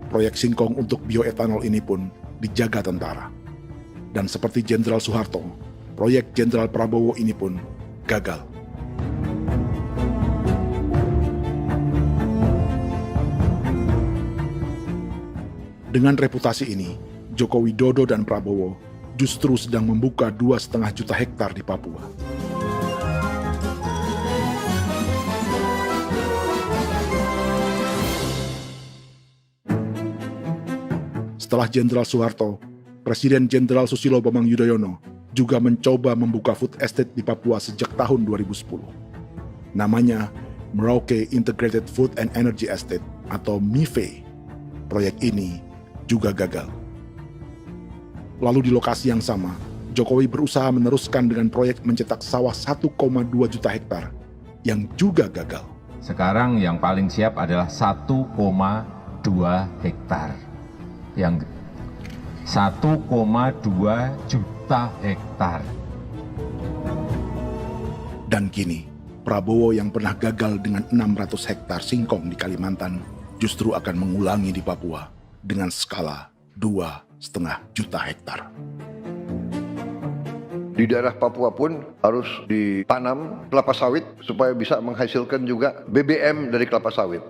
Proyek singkong untuk bioetanol ini pun dijaga tentara. Dan seperti Jenderal Soeharto, proyek Jenderal Prabowo ini pun gagal. Dengan reputasi ini, Joko Widodo dan Prabowo justru sedang membuka 2,5 juta hektar di Papua. Setelah Jenderal Soeharto, Presiden Jenderal Susilo Bambang Yudhoyono juga mencoba membuka food estate di Papua sejak tahun 2010. Namanya Merauke Integrated Food and Energy Estate atau MIFE. Proyek ini juga gagal. Lalu di lokasi yang sama, Jokowi berusaha meneruskan dengan proyek mencetak sawah 1,2 juta hektar yang juga gagal. Sekarang yang paling siap adalah 1,2 hektar. Yang 1,2 juta hektar. Dan kini, Prabowo yang pernah gagal dengan 600 hektar singkong di Kalimantan justru akan mengulangi di Papua dengan skala 2,5 juta hektar. Di daerah Papua pun harus ditanam kelapa sawit supaya bisa menghasilkan juga BBM dari kelapa sawit.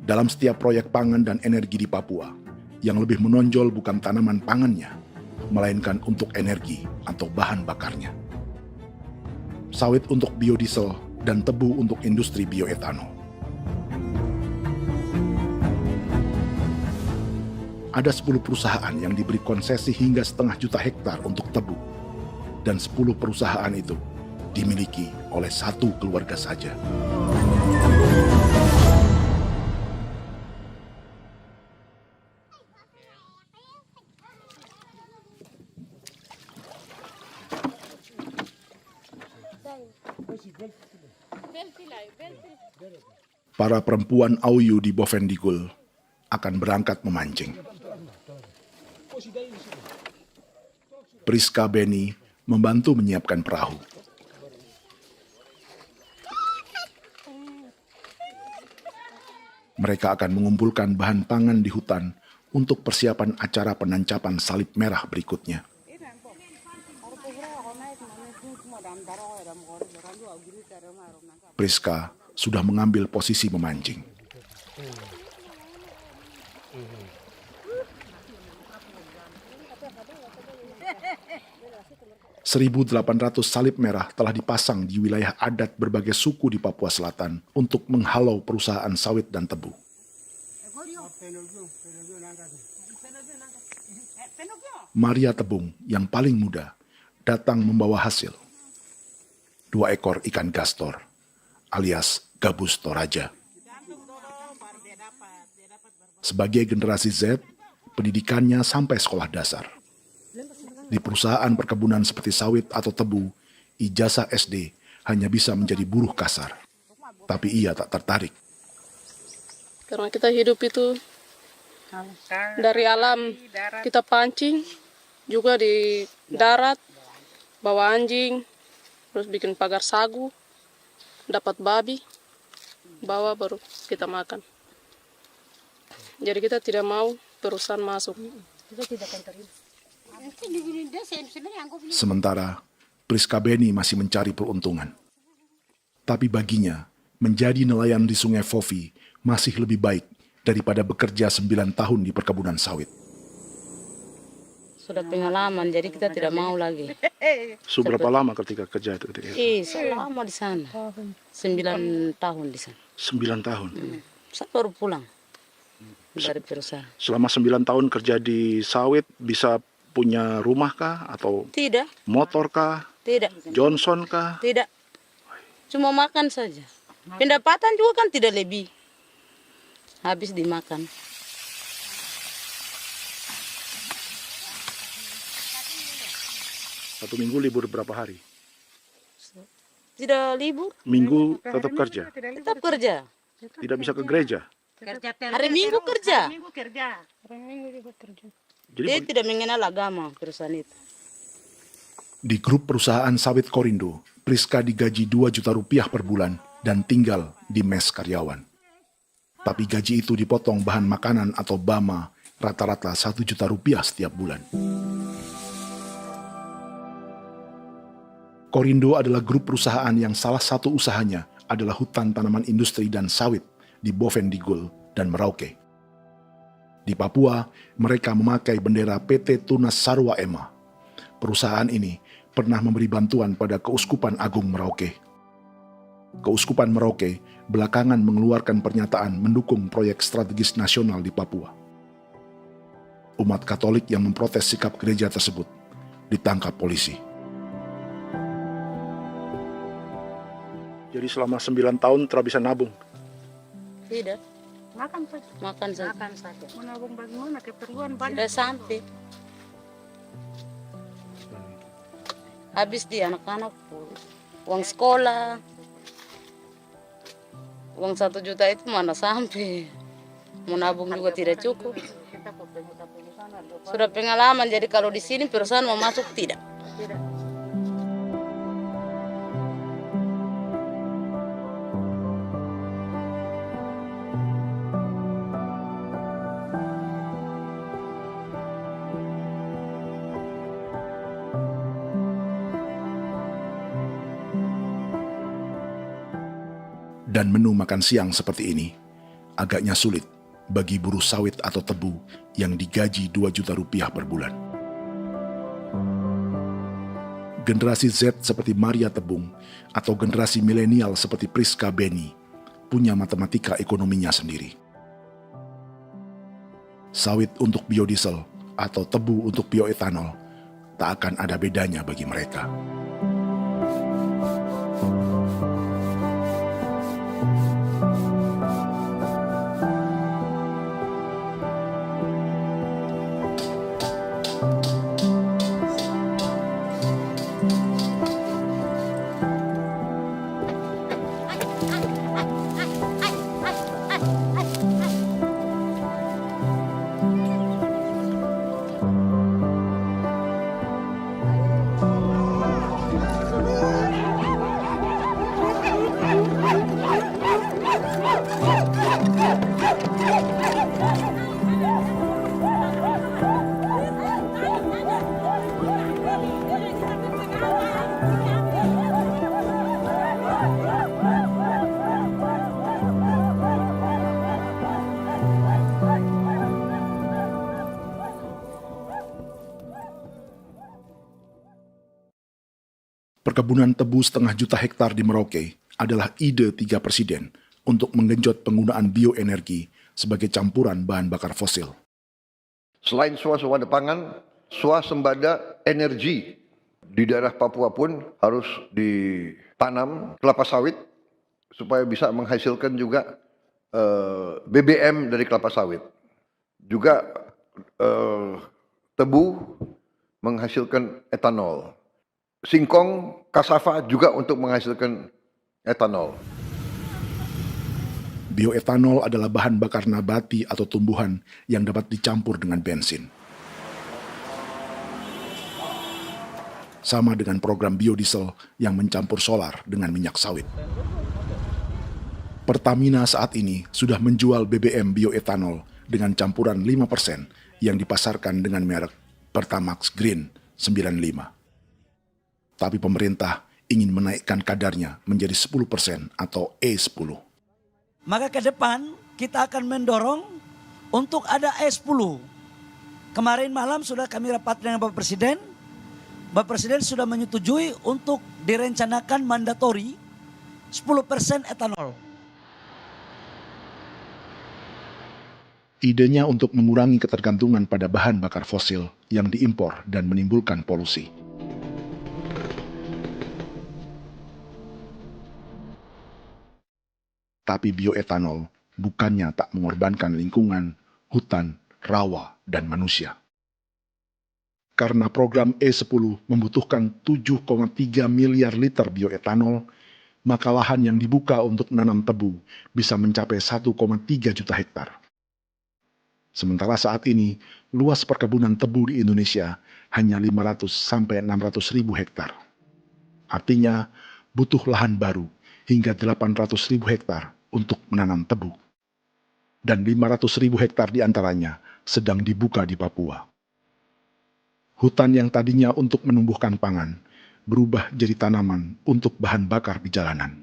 Dalam setiap proyek pangan dan energi di Papua, yang lebih menonjol bukan tanaman pangannya, melainkan untuk energi atau bahan bakarnya. Sawit untuk biodiesel dan tebu untuk industri bioetanol. Ada 10 perusahaan yang diberi konsesi hingga 0,5 juta hektar untuk tebu. Dan 10 perusahaan itu dimiliki oleh 1 keluarga saja. Para perempuan Auyu di Bovendigul akan berangkat memancing. Priska Beni membantu menyiapkan perahu. Mereka akan mengumpulkan bahan pangan di hutan untuk persiapan acara penancapan salib merah berikutnya. Priska sudah mengambil posisi memancing. 1.800 salib merah telah dipasang di wilayah adat berbagai suku di Papua Selatan untuk menghalau perusahaan sawit dan tebu. Maria Tebung yang paling muda datang membawa hasil. 2 ekor ikan gastor alias gabus toraja. Sebagai generasi Z, pendidikannya sampai sekolah dasar. Di perusahaan perkebunan seperti sawit atau tebu, ijazah SD hanya bisa menjadi buruh kasar. Tapi ia tak tertarik. Karena kita hidup itu dari alam, kita pancing, juga di darat, bawa anjing, terus bikin pagar sagu, dapat babi, bawa baru kita makan. Jadi kita tidak mau perusahaan masuk. Kita tidak akan terima. Sementara Priska Beni masih mencari peruntungan. Tapi baginya, menjadi nelayan di Sungai Fofi masih lebih baik daripada bekerja 9 tahun di perkebunan sawit. Sudah pengalaman, jadi kita tidak mau lagi. Seberapa lama ketika kerja itu? Selama di sana. 9 tahun di sana. 9 tahun? Saya baru pulang dari perusahaan. Selama 9 tahun kerja di sawit, bisa punya rumah kah? Atau Tidak. motor kah? Tidak. Johnson kah? Tidak. Cuma makan saja. Pendapatan juga kan tidak lebih. Habis dimakan. Satu minggu libur berapa hari? Tidak libur. Minggu tetap kerja? Tetap kerja. Tidak bisa ke gereja? Hari Minggu kerja. Hari Minggu juga kerja. Dia tidak mengenal agama perusahaan itu. Di grup perusahaan sawit Korindo, Priska digaji 2 juta rupiah per bulan dan tinggal di mes karyawan. Tapi gaji itu dipotong bahan makanan atau BAMA rata-rata 1 juta rupiah setiap bulan. Korindo adalah grup perusahaan yang salah satu usahanya adalah hutan tanaman industri dan sawit di Bovendigul dan Merauke. Di Papua, mereka memakai bendera PT Tunas Sarwa Ema. Perusahaan ini pernah memberi bantuan pada Keuskupan Agung Merauke. Keuskupan Merauke belakangan mengeluarkan pernyataan mendukung proyek strategis nasional di Papua. Umat Katolik yang memprotes sikap gereja tersebut ditangkap polisi. Jadi selama 9 tahun tidak bisa nabung? Tidak. Makan saja. Makan saja. Makan saja. Menabung bagaimana? Keperluan banyak. Sudah sampai. Habis di anak-anak uang sekolah. Uang 1 juta itu mana sampai. Mau nabung juga tidak cukup. Sudah pengalaman, jadi kalau di sini perusahaan mau masuk tidak. Tidak. Dan menu makan siang seperti ini agaknya sulit bagi buruh sawit atau tebu yang digaji 2 juta rupiah per bulan. Generasi Z seperti Maria Tebung atau generasi milenial seperti Priska Beni punya matematika ekonominya sendiri. Sawit untuk biodiesel atau tebu untuk bioetanol tak akan ada bedanya bagi mereka. Perkebunan tebu 1,5 juta hektar di Merauke adalah ide 3 presiden untuk menggenjot penggunaan bioenergi sebagai campuran bahan bakar fosil. Selain swasembada pangan, swasembada energi di daerah Papua pun harus ditanam kelapa sawit supaya bisa menghasilkan juga BBM dari kelapa sawit. Juga tebu menghasilkan etanol. Singkong, kasava juga untuk menghasilkan etanol. Bioetanol adalah bahan bakar nabati atau tumbuhan yang dapat dicampur dengan bensin. Sama dengan program biodiesel yang mencampur solar dengan minyak sawit. Pertamina saat ini sudah menjual BBM bioetanol dengan campuran 5% yang dipasarkan dengan merek Pertamax Green 95. Tapi pemerintah ingin menaikkan kadarnya menjadi 10% atau E10. Maka ke depan kita akan mendorong untuk ada E10. Kemarin malam sudah kami rapat dengan Bapak Presiden. Bapak Presiden sudah menyetujui untuk direncanakan mandatori 10% etanol. Idenya untuk mengurangi ketergantungan pada bahan bakar fosil yang diimpor dan menimbulkan polusi. Tapi bioetanol bukannya tak mengorbankan lingkungan, hutan, rawa, dan manusia. Karena program E10 membutuhkan 7,3 miliar liter bioetanol, maka lahan yang dibuka untuk menanam tebu bisa mencapai 1,3 juta hektar. Sementara saat ini, luas perkebunan tebu di Indonesia hanya 500 sampai 600 ribu hektar. Artinya, butuh lahan baru hingga 800 ribu hektar untuk menanam tebu. Dan 500 ribu hektar diantaranya sedang dibuka di Papua. Hutan yang tadinya untuk menumbuhkan pangan, berubah jadi tanaman untuk bahan bakar di jalanan.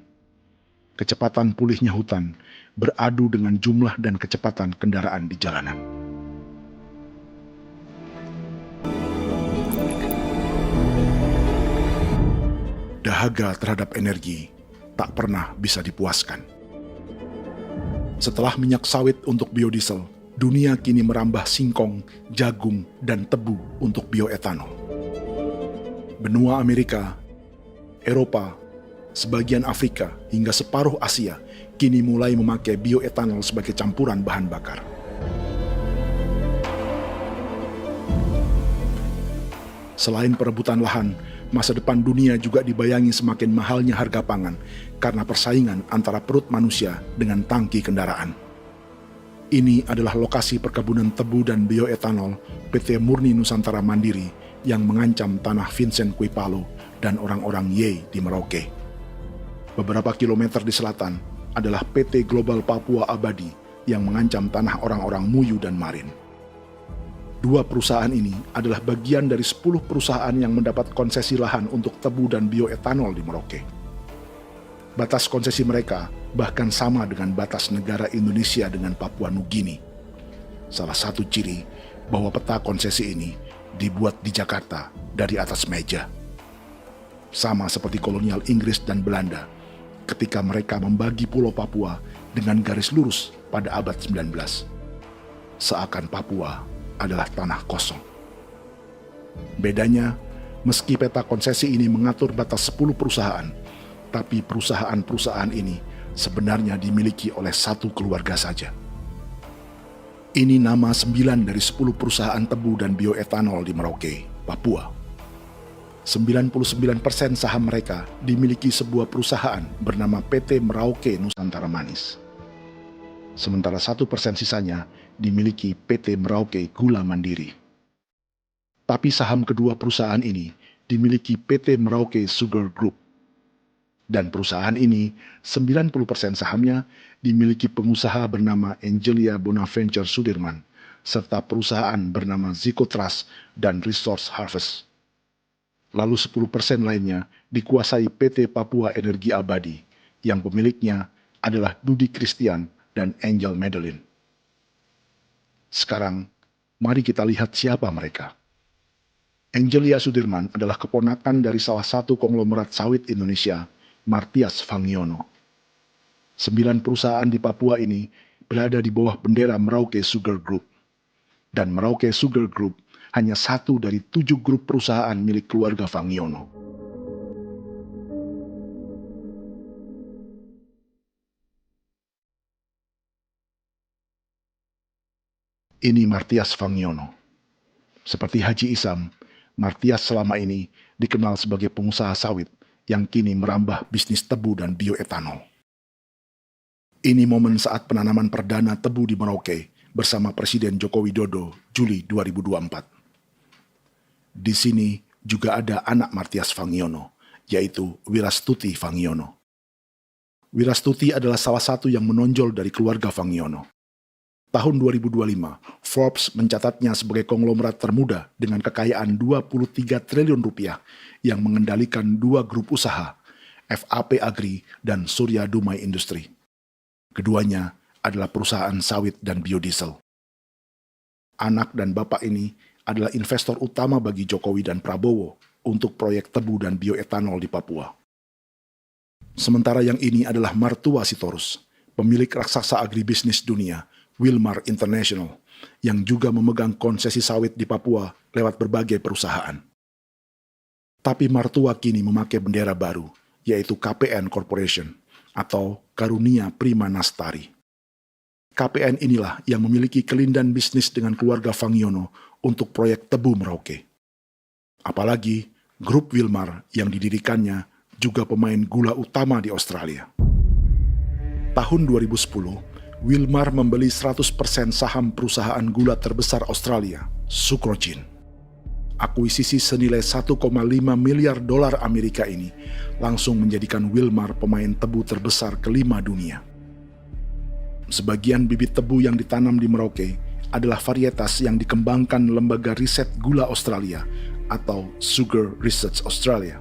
Kecepatan pulihnya hutan beradu dengan jumlah dan kecepatan kendaraan di jalanan. Dahaga terhadap energi tak pernah bisa dipuaskan. Setelah minyak sawit untuk biodiesel, dunia kini merambah singkong, jagung, dan tebu untuk bioetanol. Benua Amerika, Eropa, sebagian Afrika, hingga separuh Asia kini mulai memakai bioetanol sebagai campuran bahan bakar. Selain perebutan lahan, masa depan dunia juga dibayangi semakin mahalnya harga pangan karena persaingan antara perut manusia dengan tangki kendaraan. Ini adalah lokasi perkebunan tebu dan bioetanol PT Murni Nusantara Mandiri yang mengancam tanah Vincent Quipalo dan orang-orang Ye di Merauke. Beberapa kilometer di selatan adalah PT Global Papua Abadi yang mengancam tanah orang-orang Muyu dan Marin. Dua perusahaan ini adalah bagian dari 10 perusahaan yang mendapat konsesi lahan untuk tebu dan bioetanol di Merauke. Batas konsesi mereka bahkan sama dengan batas negara Indonesia dengan Papua Nugini. Salah satu ciri bahwa peta konsesi ini dibuat di Jakarta dari atas meja. Sama seperti kolonial Inggris dan Belanda ketika mereka membagi Pulau Papua dengan garis lurus pada abad 19. Seakan Papua adalah tanah kosong. Bedanya, meski peta konsesi ini mengatur batas 10 perusahaan, tapi perusahaan-perusahaan ini sebenarnya dimiliki oleh satu keluarga saja. Ini nama 9 dari 10 perusahaan tebu dan bioetanol di Merauke, Papua. 99% saham mereka dimiliki sebuah perusahaan bernama PT Merauke Nusantara Manis. Sementara 1% sisanya dimiliki PT Merauke Gula Mandiri. Tapi saham kedua perusahaan ini dimiliki PT Merauke Sugar Group. Dan perusahaan ini, 90% sahamnya dimiliki pengusaha bernama Angelia Bonaventure Sudirman, serta perusahaan bernama Zico Trust dan Resource Harvest. Lalu 10% lainnya dikuasai PT Papua Energi Abadi, yang pemiliknya adalah Dudi Christian dan Angel Madeline. Sekarang, mari kita lihat siapa mereka. Angelia Sudirman adalah keponakan dari salah satu konglomerat sawit Indonesia, Martias Fangiono. 9 perusahaan di Papua ini berada di bawah bendera Merauke Sugar Group. Dan Merauke Sugar Group hanya satu dari 7 grup perusahaan milik keluarga Fangiono. Ini Martias Fangiono. Seperti Haji Isam, Martias selama ini dikenal sebagai pengusaha sawit yang kini merambah bisnis tebu dan bioetanol. Ini momen saat penanaman perdana tebu di Merauke bersama Presiden Joko Widodo Juli 2024. Di sini juga ada anak Martias Fangiono, yaitu Wirastuti Fangiono. Wirastuti adalah salah satu yang menonjol dari keluarga Fangiono. Tahun 2025, Forbes mencatatnya sebagai konglomerat termuda dengan kekayaan 23 triliun rupiah yang mengendalikan 2 grup usaha, FAP Agri dan Surya Dumai Industri. Keduanya adalah perusahaan sawit dan biodiesel. Anak dan bapak ini adalah investor utama bagi Jokowi dan Prabowo untuk proyek tebu dan bioetanol di Papua. Sementara yang ini adalah Martua Sitorus, pemilik raksasa agribisnis dunia, Wilmar International, yang juga memegang konsesi sawit di Papua lewat berbagai perusahaan. Tapi Martua kini memakai bendera baru, yaitu KPN Corporation atau Karunia Prima Nastari. KPN inilah yang memiliki kelindan bisnis dengan keluarga Fangiono untuk proyek tebu Merauke. Apalagi grup Wilmar yang didirikannya juga pemain gula utama di Australia. Tahun 2010, Wilmar membeli 100% saham perusahaan gula terbesar Australia, Sucrogin. Akuisisi senilai 1,5 miliar dolar Amerika ini langsung menjadikan Wilmar pemain tebu terbesar kelima dunia. Sebagian bibit tebu yang ditanam di Merauke adalah varietas yang dikembangkan Lembaga Riset Gula Australia atau Sugar Research Australia.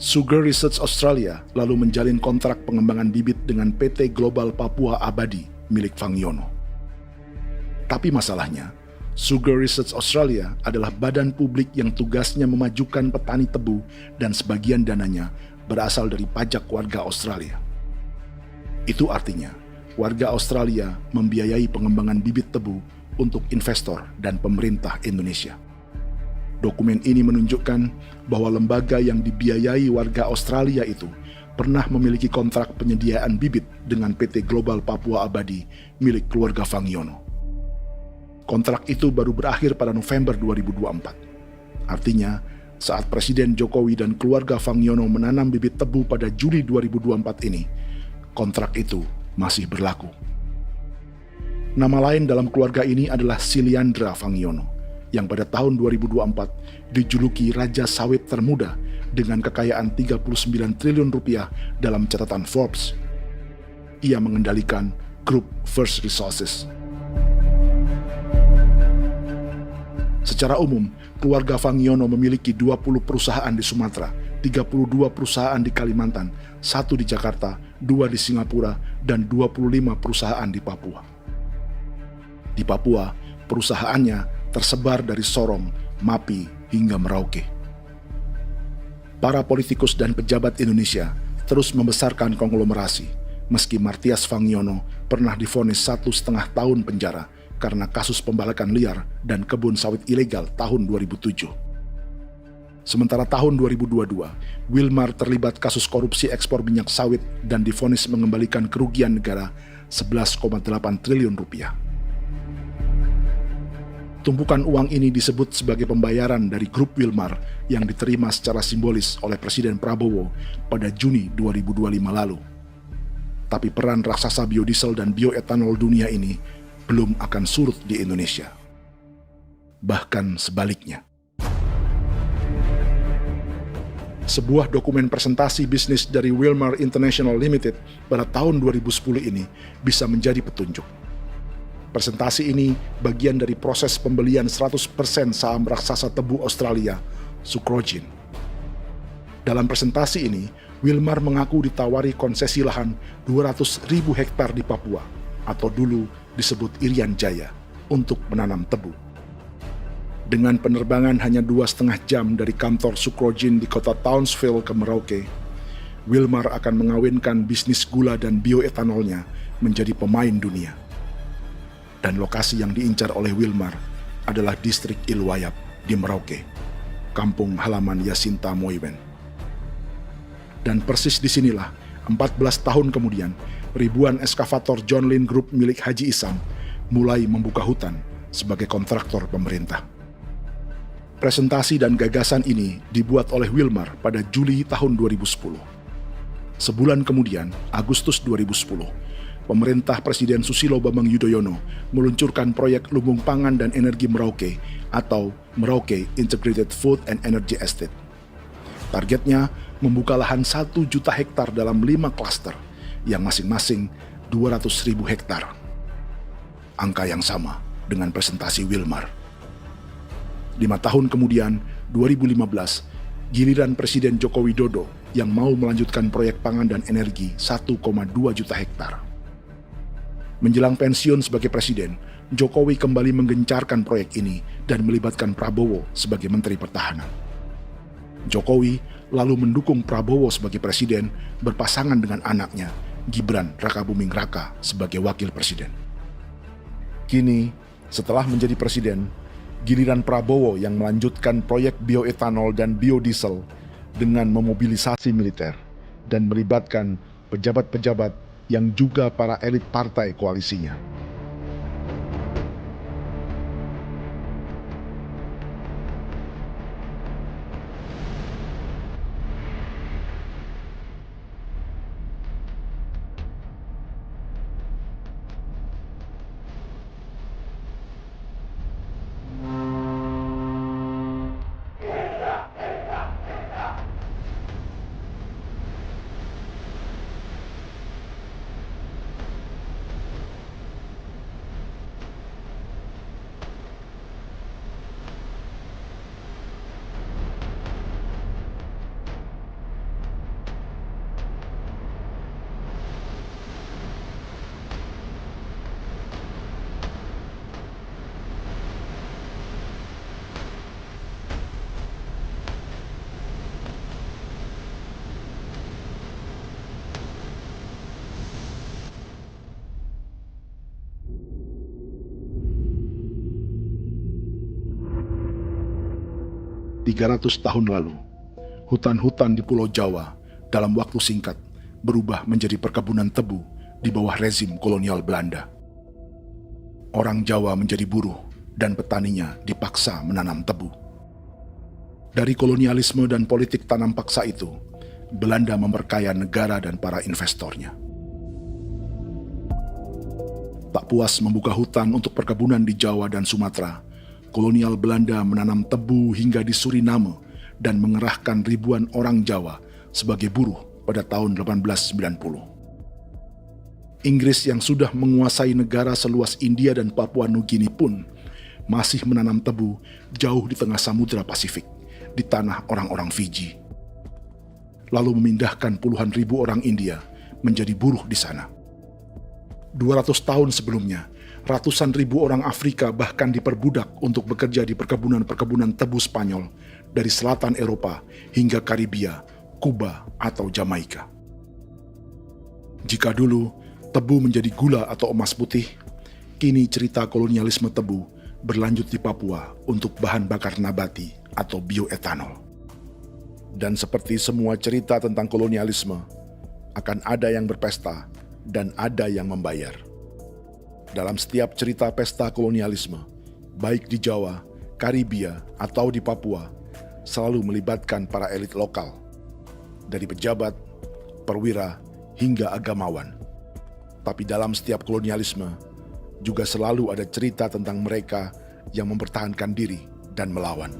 Sugar Research Australia lalu menjalin kontrak pengembangan bibit dengan PT Global Papua Abadi milik Fangiono. Tapi masalahnya, Sugar Research Australia adalah badan publik yang tugasnya memajukan petani tebu dan sebagian dananya berasal dari pajak warga Australia. Itu artinya, warga Australia membiayai pengembangan bibit tebu untuk investor dan pemerintah Indonesia. Dokumen ini menunjukkan bahwa lembaga yang dibiayai warga Australia itu pernah memiliki kontrak penyediaan bibit dengan PT Global Papua Abadi milik keluarga Fangiono. Kontrak itu baru berakhir pada November 2024. Artinya, saat Presiden Jokowi dan keluarga Fangiono menanam bibit tebu pada Juli 2024 ini, kontrak itu masih berlaku. Nama lain dalam keluarga ini adalah Siliandra Fangiono, yang pada tahun 2024 dijuluki Raja Sawit Termuda dengan kekayaan 39 triliun rupiah dalam catatan Forbes. Ia mengendalikan grup First Resources. Secara umum, keluarga Fangiono memiliki 20 perusahaan di Sumatera, 32 perusahaan di Kalimantan, 1 di Jakarta, 2 di Singapura, dan 25 perusahaan di Papua. Di Papua, perusahaannya tersebar dari Sorong, Mapi, hingga Merauke. Para politikus dan pejabat Indonesia terus membesarkan konglomerasi, meski Martias Fangiono pernah divonis 1,5 tahun penjara karena kasus pembalakan liar dan kebun sawit ilegal tahun 2007. Sementara tahun 2022, Wilmar terlibat kasus korupsi ekspor minyak sawit dan divonis mengembalikan kerugian negara 11,8 triliun rupiah. Tumpukan uang ini disebut sebagai pembayaran dari grup Wilmar yang diterima secara simbolis oleh Presiden Prabowo pada Juni 2025 lalu. Tapi peran raksasa biodiesel dan bioetanol dunia ini belum akan surut di Indonesia. Bahkan sebaliknya. Sebuah dokumen presentasi bisnis dari Wilmar International Limited pada tahun 2010 ini bisa menjadi petunjuk. Presentasi ini bagian dari proses pembelian 100% saham raksasa tebu Australia, Sucrogin. Dalam presentasi ini, Wilmar mengaku ditawari konsesi lahan 200.000 hektar di Papua, atau dulu disebut Irian Jaya, untuk menanam tebu. Dengan penerbangan hanya 2,5 jam dari kantor Sucrogin di kota Townsville ke Merauke, Wilmar akan mengawinkan bisnis gula dan bioetanolnya menjadi pemain dunia. Dan lokasi yang diincar oleh Wilmar adalah distrik Ilwayap di Merauke, kampung halaman Yasinta Moiwen. Dan persis disinilah, 14 tahun kemudian, ribuan eskavator John Lynn Group milik Haji Isam mulai membuka hutan sebagai kontraktor pemerintah. Presentasi dan gagasan ini dibuat oleh Wilmar pada Juli tahun 2010. Sebulan kemudian, Agustus 2010, pemerintah Presiden Susilo Bambang Yudhoyono meluncurkan proyek Lumbung Pangan dan Energi Merauke atau Merauke Integrated Food and Energy Estate. Targetnya membuka lahan 1 juta hektar dalam 5 klaster yang masing-masing 200.000 hektar. angka yang sama dengan presentasi Wilmar. 5 tahun kemudian, 2015, giliran Presiden Joko Widodo yang mau melanjutkan proyek pangan dan energi 1,2 juta hektar. Menjelang pensiun sebagai presiden, Jokowi kembali menggencarkan proyek ini dan melibatkan Prabowo sebagai Menteri Pertahanan. Jokowi lalu mendukung Prabowo sebagai presiden berpasangan dengan anaknya, Gibran Rakabuming Raka sebagai wakil presiden. Kini, setelah menjadi presiden, giliran Prabowo yang melanjutkan proyek bioetanol dan biodiesel dengan memobilisasi militer dan melibatkan pejabat-pejabat yang juga para elit partai koalisinya. Tahun lalu, hutan-hutan di Pulau Jawa dalam waktu singkat berubah menjadi perkebunan tebu di bawah rezim kolonial Belanda. Orang Jawa menjadi buruh dan petaninya dipaksa menanam tebu. Dari kolonialisme dan politik tanam paksa itu, Belanda memperkaya negara dan para investornya. Tak puas membuka hutan untuk perkebunan di Jawa dan Sumatera, kolonial Belanda menanam tebu hingga di Suriname dan mengerahkan ribuan orang Jawa sebagai buruh pada tahun 1890. Inggris yang sudah menguasai negara seluas India dan Papua Nugini pun masih menanam tebu jauh di tengah Samudra Pasifik, di tanah orang-orang Fiji. Lalu memindahkan puluhan ribu orang India menjadi buruh di sana. 200 tahun sebelumnya, ratusan ribu orang Afrika bahkan diperbudak untuk bekerja di perkebunan-perkebunan tebu Spanyol dari selatan Eropa hingga Karibia, Kuba, atau Jamaika. Jika dulu tebu menjadi gula atau emas putih, kini cerita kolonialisme tebu berlanjut di Papua untuk bahan bakar nabati atau bioetanol. Dan seperti semua cerita tentang kolonialisme, akan ada yang berpesta dan ada yang membayar. Dalam setiap cerita pesta kolonialisme, baik di Jawa, Karibia, atau di Papua, selalu melibatkan para elit lokal, dari pejabat, perwira, hingga agamawan. Tapi dalam setiap kolonialisme, juga selalu ada cerita tentang mereka yang mempertahankan diri dan melawan.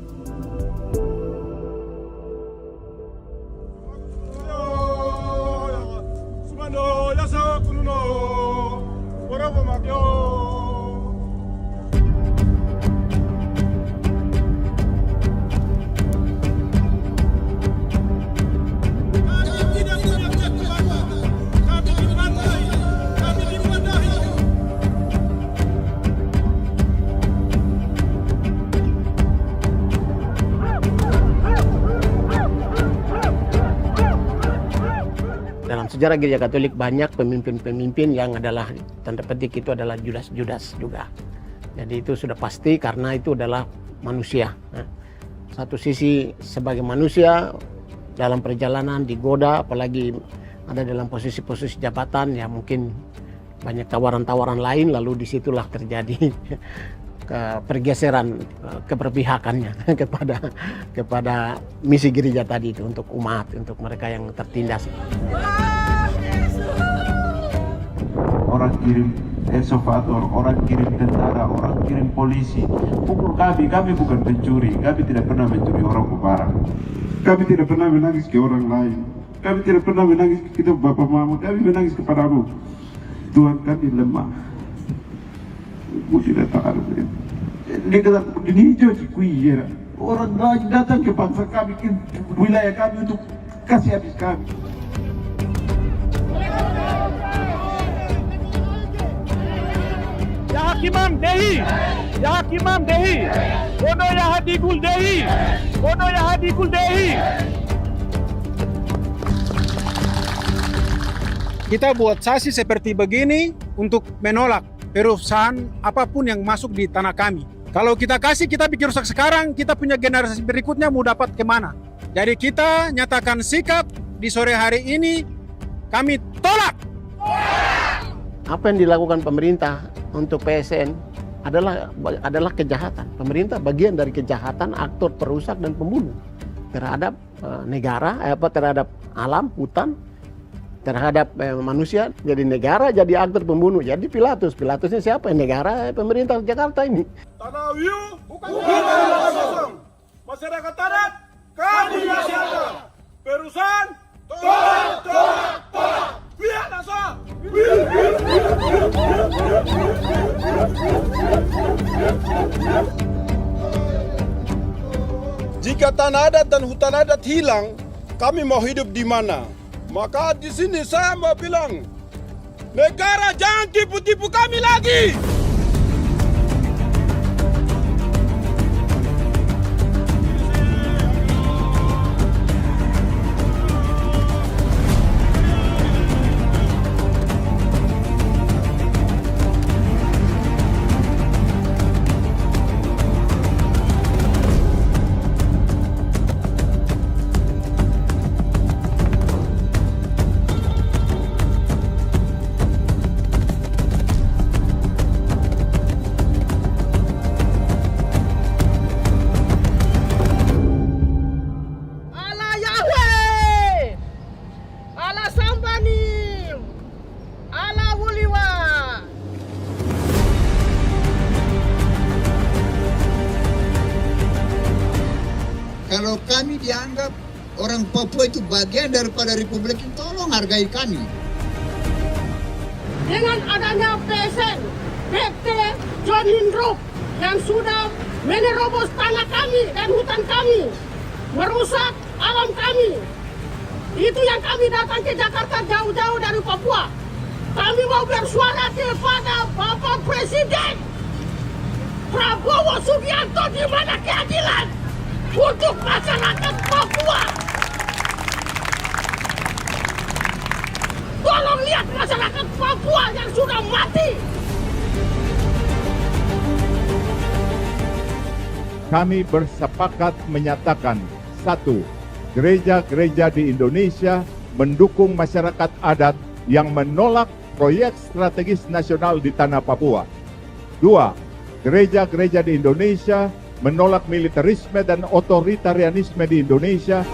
Dalam sejarah Gereja Katolik banyak pemimpin-pemimpin yang adalah tanda petik itu adalah Judas-Judas juga. Jadi itu sudah pasti karena itu adalah manusia. Satu sisi sebagai manusia dalam perjalanan digoda, apalagi ada dalam posisi-posisi jabatan ya mungkin banyak tawaran-tawaran lain, lalu disitulah terjadi pergeseran keberpihakannya kepada misi gereja tadi itu untuk umat, untuk mereka yang tertindas. Orang kirim eksavator, orang kirim tentara, orang kirim polisi. Pukul kami bukan pencuri, kami tidak pernah mencuri orang barang. Kami tidak pernah menangis ke orang lain. Kami tidak pernah menangis ke kita Bapak Mama, kami menangis kepadamu. Tuhan kami lemah. Mesti datang ada begitu. Dia kata di hijau Cikuya. Orang datang ke bangsa kami, ke wilayah kami untuk kasih habis kami. Ya Hakimam Dehi, Ya Hakimam Dehi, Bono Ya Hadikul Dehi, Bono Ya Hadikul Dehi. Kita buat sasi seperti begini untuk menolak perusahaan apapun yang masuk di tanah kami. Kalau kita kasih, kita bikin rusak sekarang, kita punya generasi berikutnya mau dapat kemana. Jadi kita nyatakan sikap di sore hari ini, kami tolak. Apa yang dilakukan pemerintah untuk PSN adalah kejahatan. Pemerintah bagian dari kejahatan, aktor perusak dan pembunuh terhadap negara, terhadap alam, hutan, terhadap manusia. Jadi negara jadi aktor pembunuh. Jadi Pilatusnya siapa? Negara, pemerintah Jakarta ini. Tanah Wiu bukan kosong. Masyarakat adat kami siapa? Perusahaan tolak. Biar nasa. Jika tanah adat dan hutan adat hilang, kami mau hidup di mana? Maka di sini saya mau bilang, negara jangan tipu-tipu kami lagi. Kalau kami dianggap orang Papua itu bagian daripada Republik ini, tolong hargai kami. Dengan adanya PSN, PT John Hindrup yang sudah menerobos tanah kami dan hutan kami, merusak alam kami. Itu yang kami datang ke Jakarta jauh-jauh dari Papua. Kami mau bersuara kepada Bapak Presiden Prabowo Subianto, di mana keadilan untuk masyarakat Papua. Tolong lihat masyarakat Papua yang sudah mati. Kami bersepakat menyatakan, 1. Gereja-gereja di Indonesia mendukung masyarakat adat yang menolak proyek strategis nasional di tanah Papua. 2. Gereja-gereja di Indonesia menolak militerisme dan otoritarianisme di Indonesia.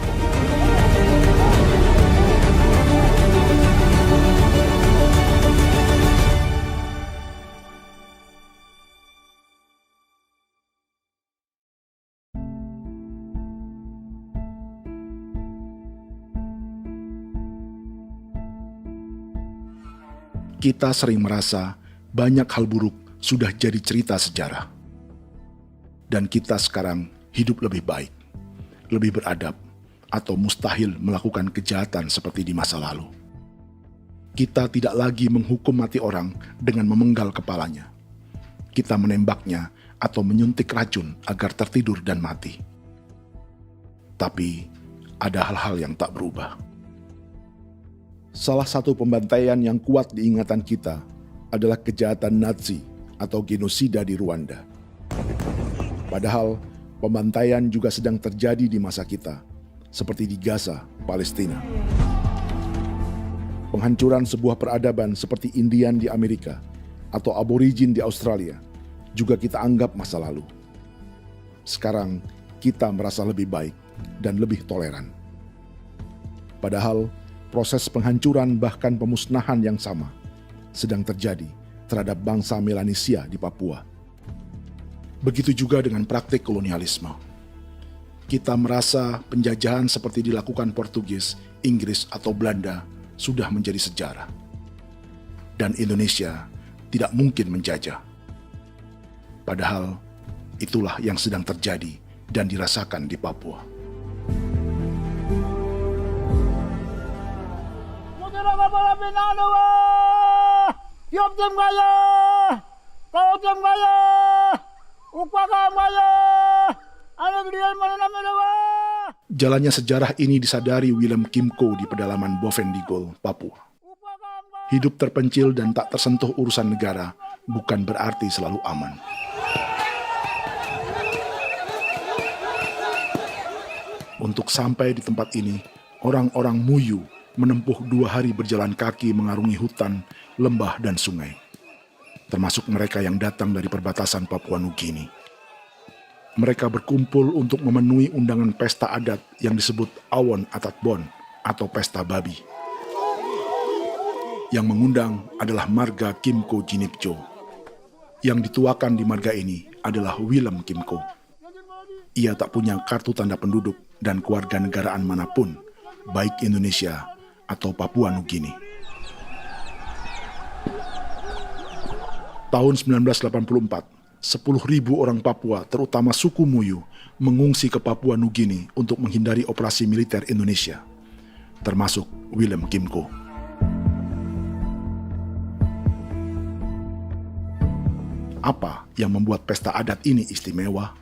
Kita sering merasa banyak hal buruk sudah jadi cerita sejarah. Dan kita sekarang hidup lebih baik, lebih beradab, atau mustahil melakukan kejahatan seperti di masa lalu. Kita tidak lagi menghukum mati orang dengan memenggal kepalanya. Kita menembaknya atau menyuntik racun agar tertidur dan mati. Tapi ada hal-hal yang tak berubah. Salah satu pembantaian yang kuat di ingatan kita adalah kejahatan Nazi atau genosida di Rwanda. Padahal pembantaian juga sedang terjadi di masa kita, seperti di Gaza, Palestina. Penghancuran sebuah peradaban seperti Indian di Amerika atau aborigin di Australia juga kita anggap masa lalu. Sekarang kita merasa lebih baik dan lebih toleran. Padahal proses penghancuran bahkan pemusnahan yang sama sedang terjadi terhadap bangsa Melanesia di Papua. Begitu juga dengan praktik kolonialisme. Kita merasa penjajahan seperti dilakukan Portugis, Inggris, atau Belanda sudah menjadi sejarah. Dan Indonesia tidak mungkin menjajah. Padahal itulah yang sedang terjadi dan dirasakan di Papua. Jalannya sejarah ini disadari Willem Kimco di pedalaman Bovendigol, Papua. Hidup terpencil dan tak tersentuh urusan negara bukan berarti selalu aman. Untuk sampai di tempat ini, orang-orang Muyu menempuh 2 hari berjalan kaki mengarungi hutan, lembah, dan sungai. Termasuk mereka yang datang dari perbatasan Papua Nugini. Mereka berkumpul untuk memenuhi undangan pesta adat yang disebut Awon Atatbon atau Pesta Babi. Yang mengundang adalah marga Kimco Jinipjo. Yang dituakan di marga ini adalah Willem Kimco. Ia tak punya kartu tanda penduduk dan kewarganegaraan manapun, baik Indonesia atau Papua Nugini. Tahun 1984, 10.000 orang Papua, terutama suku Muyu, mengungsi ke Papua Nugini untuk menghindari operasi militer Indonesia, termasuk Willem Kimco. Apa yang membuat pesta adat ini istimewa?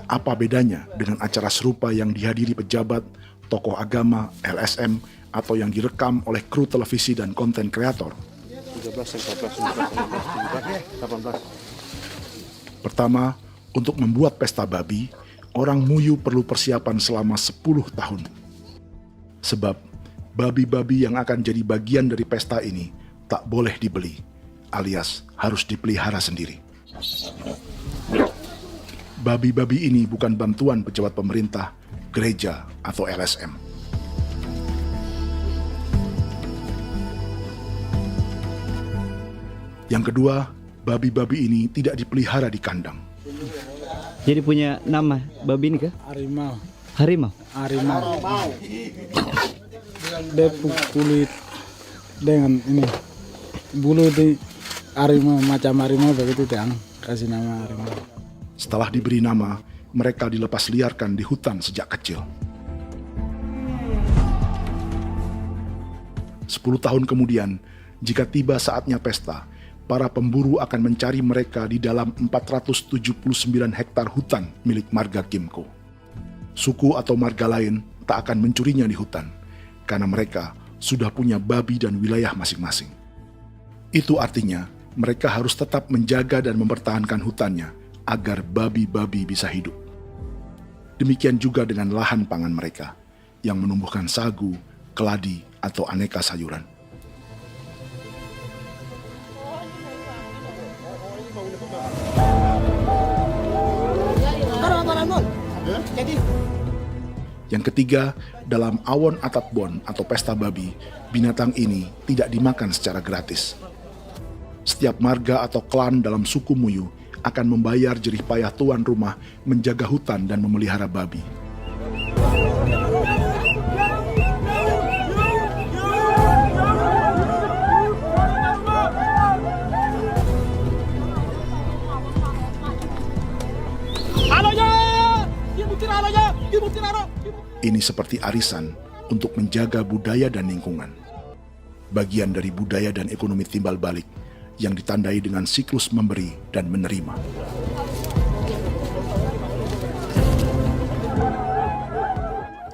Apa bedanya dengan acara serupa yang dihadiri pejabat, tokoh agama, LSM, atau yang direkam oleh kru televisi dan konten kreator? 13, 14, 15, 18. Pertama, untuk membuat pesta babi, orang Muyu perlu persiapan selama 10 tahun. Sebab, babi-babi yang akan jadi bagian dari pesta ini tak boleh dibeli, alias harus dipelihara sendiri. Babi-babi ini bukan bantuan pejabat pemerintah, gereja, atau LSM. Yang kedua, babi-babi ini tidak dipelihara di kandang. Jadi punya nama babi ini kah? Harimau. Harimau? Harimau. Dia kulit dengan ini bulu di harimau, macam harimau begitu yang kasih nama harimau. Setelah diberi nama, mereka dilepas liarkan di hutan sejak kecil. 10 tahun kemudian, jika tiba saatnya pesta, para pemburu akan mencari mereka di dalam 479 hektar hutan milik marga Kimco. Suku atau marga lain tak akan mencurinya di hutan, karena mereka sudah punya babi dan wilayah masing-masing. Itu artinya, mereka harus tetap menjaga dan mempertahankan hutannya agar babi-babi bisa hidup. Demikian juga dengan lahan pangan mereka, yang menumbuhkan sagu, keladi, atau aneka sayuran. Yang ketiga, dalam Awon Atatbon atau pesta babi, binatang ini tidak dimakan secara gratis. Setiap marga atau klan dalam suku Muyu akan membayar jerih payah tuan rumah menjaga hutan dan memelihara babi. Ini seperti arisan untuk menjaga budaya dan lingkungan. Bagian dari budaya dan ekonomi timbal balik yang ditandai dengan siklus memberi dan menerima.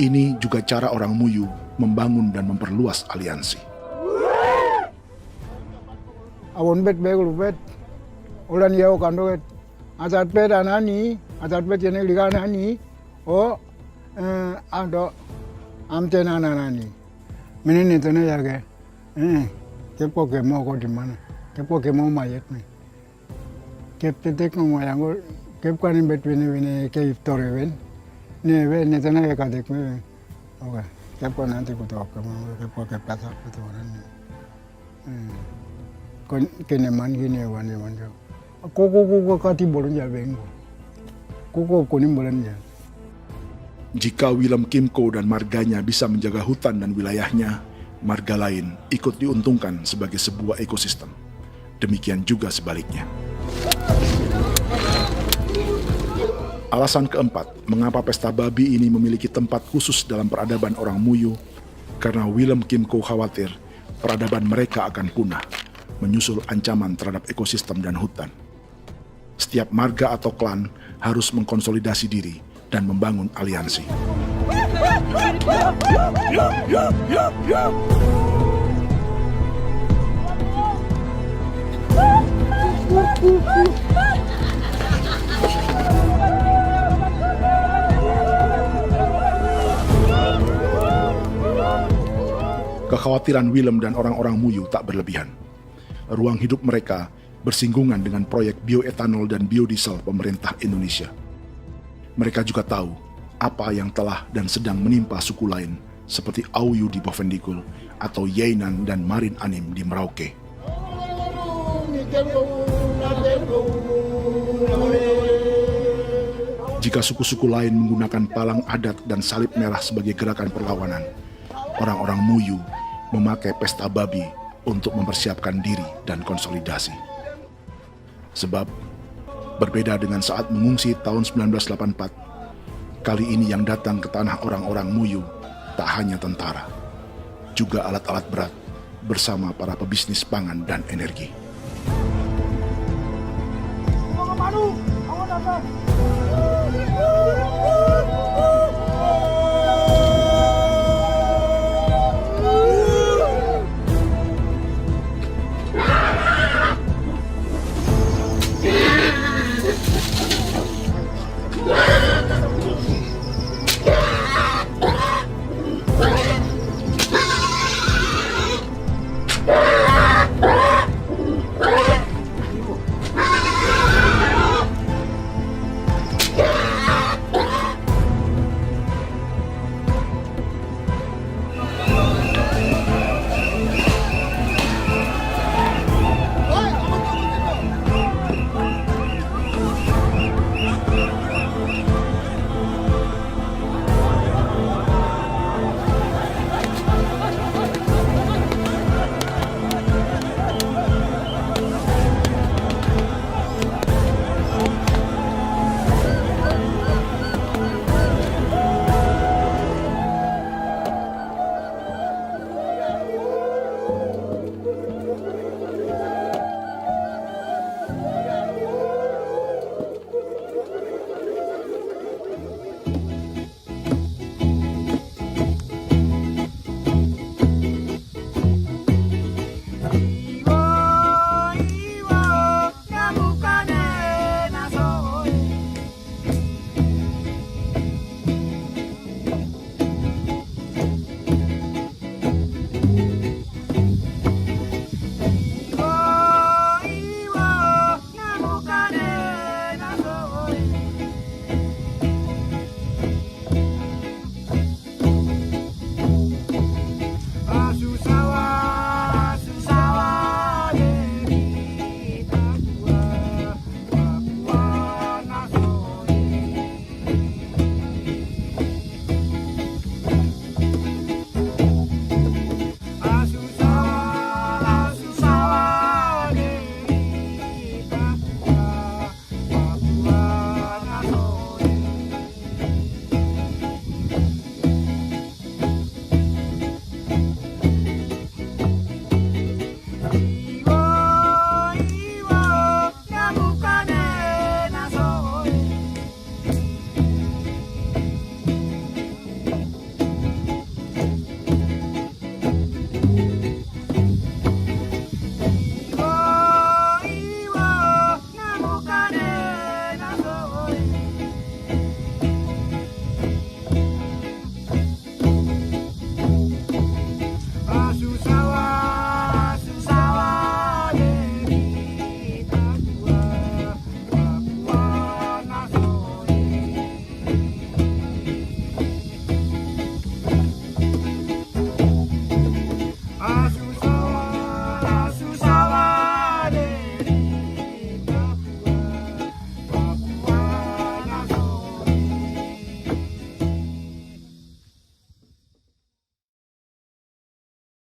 Ini juga cara orang Muyu membangun dan memperluas aliansi. Awon bet begul bet, ulan yau kando bet, asat bet anani, asat bet yang liga anani, oh, ado amten anani, menini tu ni jaga, kepo kemo kau di mana? Kepo kemo mayat ni. Kep tetek no mayango, kep kan in between ni kep tore ven. Ni ven ni tanah ya kadek ni. Oke, kep kan nanti kutu apa? Kepo kep pasar kutu orang ni. Kon kene man gini wan ni wan jo. Koko kati bolon ja bengo. Koko kuning bolon ja. Jika Willem Kimco dan marganya bisa menjaga hutan dan wilayahnya, marga lain ikut diuntungkan sebagai sebuah ekosistem. Demikian juga sebaliknya. Alasan keempat, mengapa pesta babi ini memiliki tempat khusus dalam peradaban orang Muyu, karena Willem Kimco khawatir peradaban mereka akan punah, menyusul ancaman terhadap ekosistem dan hutan. Setiap marga atau klan harus mengkonsolidasi diri dan membangun aliansi. Kekhawatiran Willem dan orang-orang Muyu tak berlebihan. Ruang hidup mereka bersinggungan dengan proyek bioetanol dan biodiesel pemerintah Indonesia. Mereka juga tahu apa yang telah dan sedang menimpa suku lain seperti Auyu di Bovendikul atau Yainan dan Marin Anim di Merauke. Jika suku-suku lain menggunakan palang adat dan salib merah sebagai gerakan perlawanan, orang-orang Muyu memakai pesta babi untuk mempersiapkan diri dan konsolidasi. Sebab, berbeda dengan saat mengungsi tahun 1984, kali ini yang datang ke tanah orang-orang Muyu tak hanya tentara, juga alat-alat berat bersama para pebisnis pangan dan energi. Mau ke Manu, mau datang.